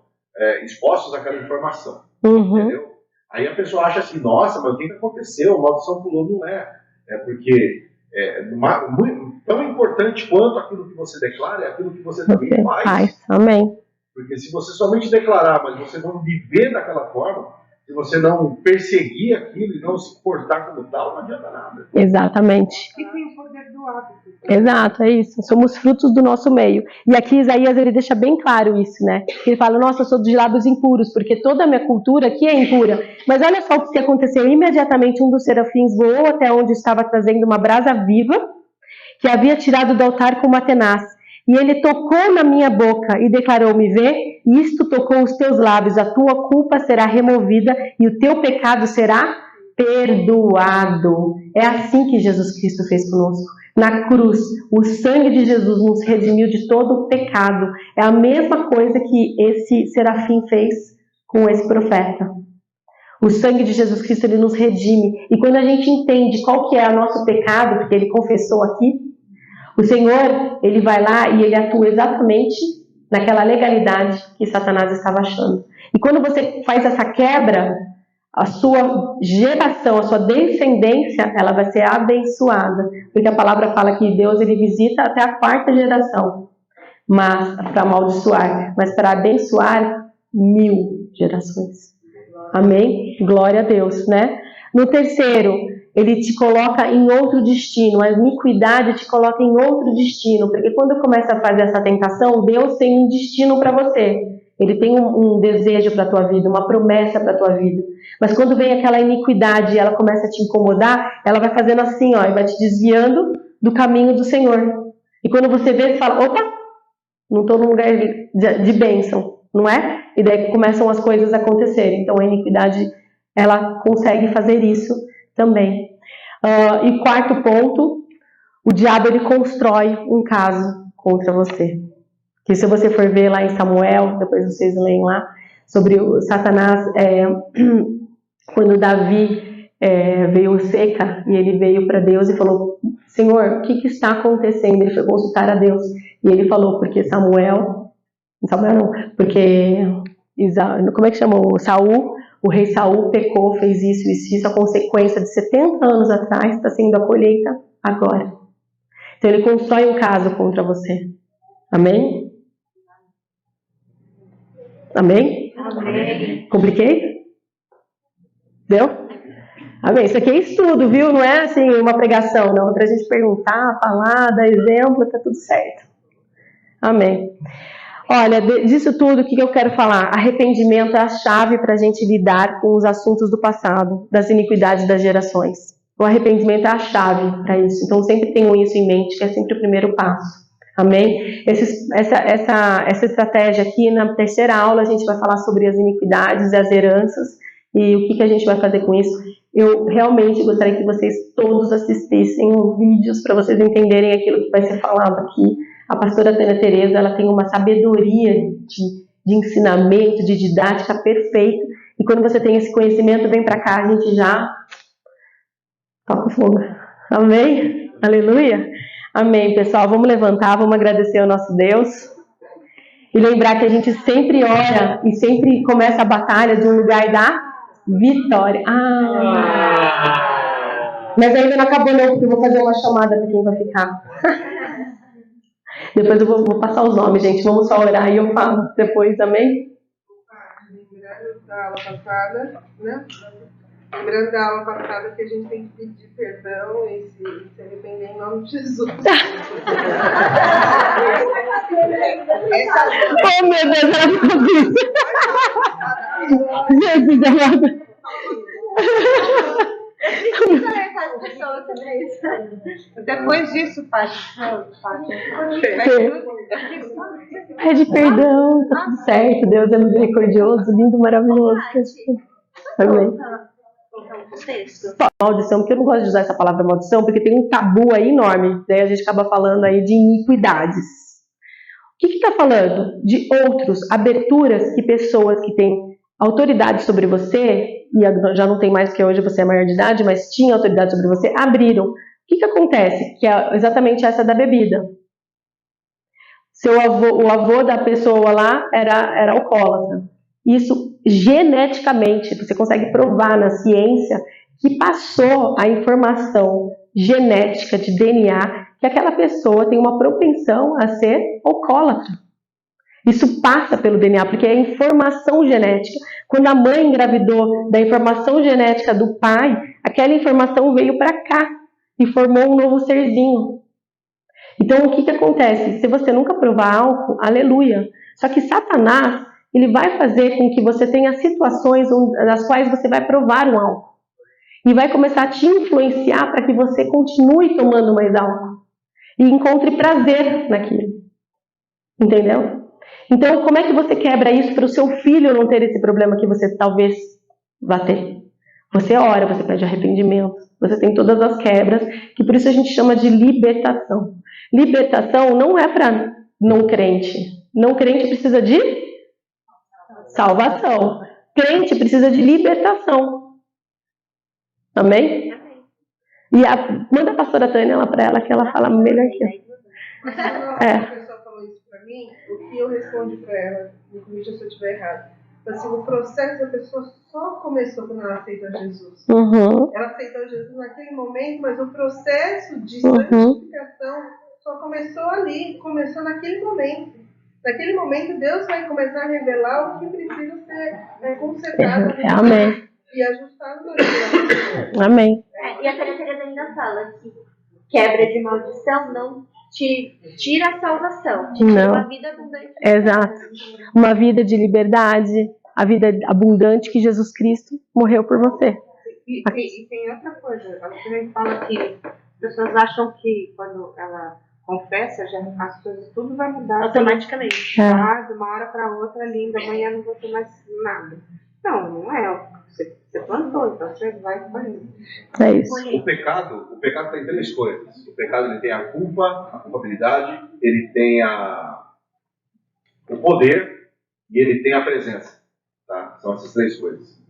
expostos àquela informação. Entendeu? Aí a pessoa acha assim, nossa, mas o que aconteceu? A maldição pulou, não é. É porque tão importante quanto aquilo que você declara é aquilo que você também faz. Amém. Porque se você somente declarar, mas você não viver daquela forma, se você não perseguir aquilo e não se portar como tal, não adianta nada. Exatamente. E tem o poder do hábito. Exato, é isso. Somos frutos do nosso meio. E aqui Isaías, ele deixa bem claro isso, né? Ele fala, nossa, eu sou de lábios impuros, porque toda a minha cultura aqui é impura. Mas olha só o que aconteceu. Imediatamente um dos serafins voou até onde estava trazendo uma brasa viva, que havia tirado do altar com uma tenaz. E ele tocou na minha boca e declarou-me, vê, isto tocou os teus lábios, a tua culpa será removida e o teu pecado será perdoado. É assim que Jesus Cristo fez conosco. Na cruz, o sangue de Jesus nos redimiu de todo o pecado. É a mesma coisa que esse serafim fez com esse profeta. O sangue de Jesus Cristo, ele nos redime. E quando a gente entende qual que é o nosso pecado, porque ele confessou aqui, o Senhor, ele vai lá e ele atua exatamente naquela legalidade que Satanás estava achando. E quando você faz essa quebra, a sua geração, a sua descendência, ela vai ser abençoada. Porque a palavra fala que Deus ele visita até a 4ª geração, mas para amaldiçoar, mas para abençoar 1000 gerações. Amém? Glória a Deus, né? No terceiro, ele te coloca em outro destino. A iniquidade te coloca em outro destino. Porque quando começa a fazer essa tentação, Deus tem um destino para você. Ele tem um desejo para a tua vida, uma promessa para a tua vida. Mas quando vem aquela iniquidade e ela começa a te incomodar, ela vai fazendo assim, ó, e vai te desviando do caminho do Senhor. E quando você vê, você fala, opa, não estou num lugar de bênção, não é? E daí começam as coisas a acontecerem. Então a iniquidade, ela consegue fazer isso também. E 4º ponto, o diabo ele constrói um caso contra você. Que se você for ver lá em Samuel, depois vocês leem lá, sobre o Satanás, quando Davi veio seca, e ele veio para Deus e falou, Senhor, o que está acontecendo? Ele foi consultar a Deus, e ele falou, porque Samuel não, porque, como é que chamou? Saul, o rei Saul pecou, fez isso, a consequência de 70 anos atrás está sendo a colheita agora. Então ele constrói um caso contra você. Amém? Amém? Amém. Compliquei? Deu? Amém. Isso aqui é estudo, viu? Não é assim uma pregação, não. Para a gente perguntar, falar, dar exemplo, tá tudo certo. Amém. Olha, disso tudo, o que eu quero falar? Arrependimento é a chave para a gente lidar com os assuntos do passado, das iniquidades das gerações. O arrependimento é a chave para isso. Então, sempre tenham isso em mente, que é sempre o primeiro passo. Amém? Essa estratégia aqui, na terceira aula, a gente vai falar sobre as iniquidades e as heranças e o que a gente vai fazer com isso. Eu realmente gostaria que vocês todos assistissem os vídeos para vocês entenderem aquilo que vai ser falado aqui. A pastora Tânia Tereza, ela tem uma sabedoria de ensinamento, de didática perfeita. E quando você tem esse conhecimento, vem para cá, a gente já toca o fogo. Amém? Aleluia? Amém, pessoal. Vamos levantar, vamos agradecer ao nosso Deus. E lembrar que a gente sempre ora e sempre começa a batalha de um lugar da vitória. Mas ainda não acabou não, porque eu vou fazer uma chamada para quem vai ficar. Depois eu vou passar os nomes, gente. Vamos só orar e eu falo depois, amém? Lembrando da aula passada, né? Lembrando da aula passada que a gente tem que pedir perdão e se arrepender em nome de Jesus. Oh, meu Deus, ela ficou triste. Jesus amado. Depois disso, Paty. Pede perdão, tá tudo certo. Deus é misericordioso, lindo, maravilhoso. Amém. Maldição, porque eu não gosto de usar essa palavra maldição, porque tem um tabu aí enorme. Daí a gente acaba falando aí de iniquidades. O que está falando? De outros, aberturas que pessoas que têm autoridade sobre você, e já não tem mais porque hoje você é maior de idade, mas tinha autoridade sobre você, abriram. O que acontece? Que é exatamente essa da bebida. O avô da pessoa lá era alcoólatra. Isso geneticamente, você consegue provar na ciência que passou a informação genética de DNA que aquela pessoa tem uma propensão a ser alcoólatra. Isso passa pelo DNA, porque é informação genética. Quando a mãe engravidou da informação genética do pai, aquela informação veio para cá e formou um novo serzinho. Então, o que acontece? Se você nunca provar álcool, aleluia. Só que Satanás, ele vai fazer com que você tenha situações nas quais você vai provar um álcool. E vai começar a te influenciar para que você continue tomando mais álcool. E encontre prazer naquilo. Entendeu? Então, como é que você quebra isso para o seu filho não ter esse problema que você talvez vá ter? Você ora, você pede arrependimento, você tem todas as quebras, que por isso a gente chama de libertação. Libertação não é para não crente. Não crente precisa de salvação. Crente precisa de libertação. Amém? E manda a pastora Tânia lá para ela, que ela fala melhor que eu. A pessoa falou isso para mim, o que eu respondi para ela, me corrija se eu estiver errado. Assim, o processo da pessoa só começou quando ela aceitou Jesus. Ela aceitou Jesus naquele momento, mas o processo de santificação só começou ali, começou naquele momento. Naquele momento, Deus vai começar a revelar o que precisa ser consertado. Amém. E ajustado na vida. Amém. E a Teresa ainda fala que quebra de maldição não te tira a salvação. Te tira uma vida abundante. Exato. Uma vida de liberdade, a vida abundante que Jesus Cristo morreu por você. E tem outra coisa. Ela também fala que as pessoas acham que quando ela confessa, já as coisas tudo vai mudar automaticamente. De uma hora para outra, linda, amanhã não vou ter mais nada. Não é. Você plantou, então você vai fazer. É isso. O pecado tem três coisas. O pecado ele tem a culpa, a culpabilidade, ele tem o poder e ele tem a presença. Tá? São essas três coisas.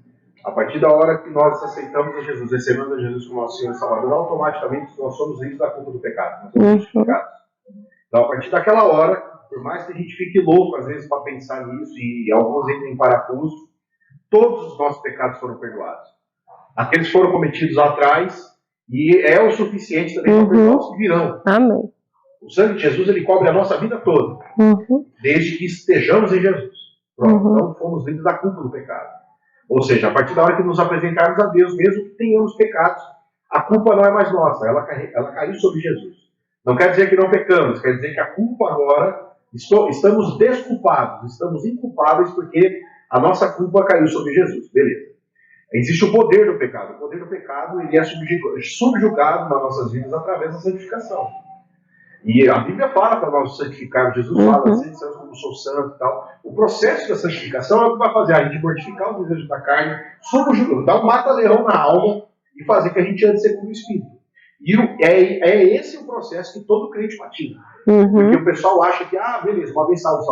A partir da hora que nós aceitamos a Jesus, recebemos a Jesus como nosso Senhor e Salvador, automaticamente nós somos livres da culpa do pecado. Nós somos justificados. Então, a partir daquela hora, por mais que a gente fique louco às vezes para pensar nisso, e alguns entrem em parafuso, todos os nossos pecados foram perdoados. Aqueles foram cometidos lá atrás, e é o suficiente também para perdoar os que virão. Amém. O sangue de Jesus, ele cobre a nossa vida toda, desde que estejamos em Jesus. Pronto, então fomos livres da culpa do pecado. Ou seja, a partir da hora que nos apresentarmos a Deus, mesmo que tenhamos pecados, a culpa não é mais nossa, ela caiu sobre Jesus. Não quer dizer que não pecamos, quer dizer que a culpa agora, estamos desculpados, estamos inculpáveis porque a nossa culpa caiu sobre Jesus. Beleza. Existe o poder do pecado. O poder do pecado ele é subjugado nas nossas vidas através da santificação. E a Bíblia fala para nós santificarmos. Jesus fala assim, como sou santo e tal. O processo da santificação é o que vai fazer a gente mortificar os desejos da carne, dar um mata-leão na alma e fazer que a gente ande segundo o Espírito. E é esse o processo que todo crente patina. Porque o pessoal acha que, beleza, uma vez salvo,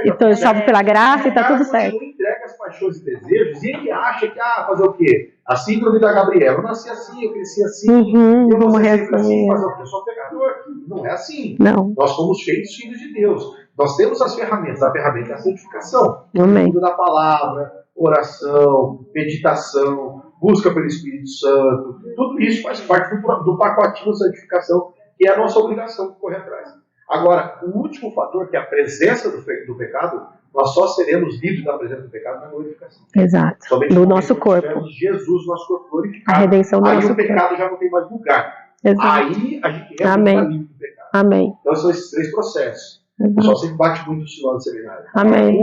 então salvo pela graça e tá tudo certo. Ele entrega as paixões e desejos e ele acha que, fazer o quê? A síndrome da Gabriela. Eu nasci assim, eu cresci assim, eu vou morrer assim, fazer o quê? Eu sou pecador. Não é assim. Não. Nós fomos feitos filhos de Deus. Nós temos as ferramentas. A ferramenta é a santificação. Amém. Estudo da palavra, oração, meditação, busca pelo Espírito Santo. Tudo isso faz parte do pacotinho de santificação, que é a nossa obrigação de correr atrás. Agora, o último fator, que é a presença do pecado, nós só seremos livres da presença do pecado na glorificação. Exato. Somente no nosso corpo. Jesus, nosso corpo glorificado. A redenção do nosso corpo. Aí o pecado já não tem mais lugar. Exato. Aí a gente realmente está livre do pecado. Amém. Então são esses três processos. O pessoal sempre bate muito no final do seminário. Amém.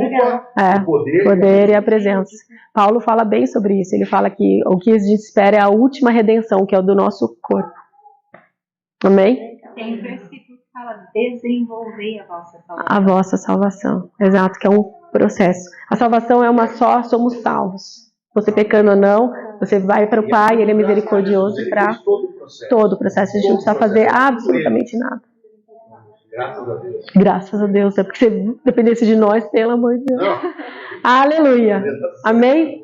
O poder e a presença. Paulo fala bem sobre isso. Ele fala que o que a gente espera é a última redenção, que é o do nosso corpo. Amém? Tem um versículo que fala: desenvolver a vossa salvação. A vossa salvação. Exato, que é um processo. A salvação é uma só, somos salvos. Você pecando ou não, você vai para o Pai, Ele é misericordioso para todo o processo. A gente não precisa fazer absolutamente nada. Graças a Deus. Graças a Deus. É porque se dependesse de nós, pelo amor de Deus. Aleluia. Amém?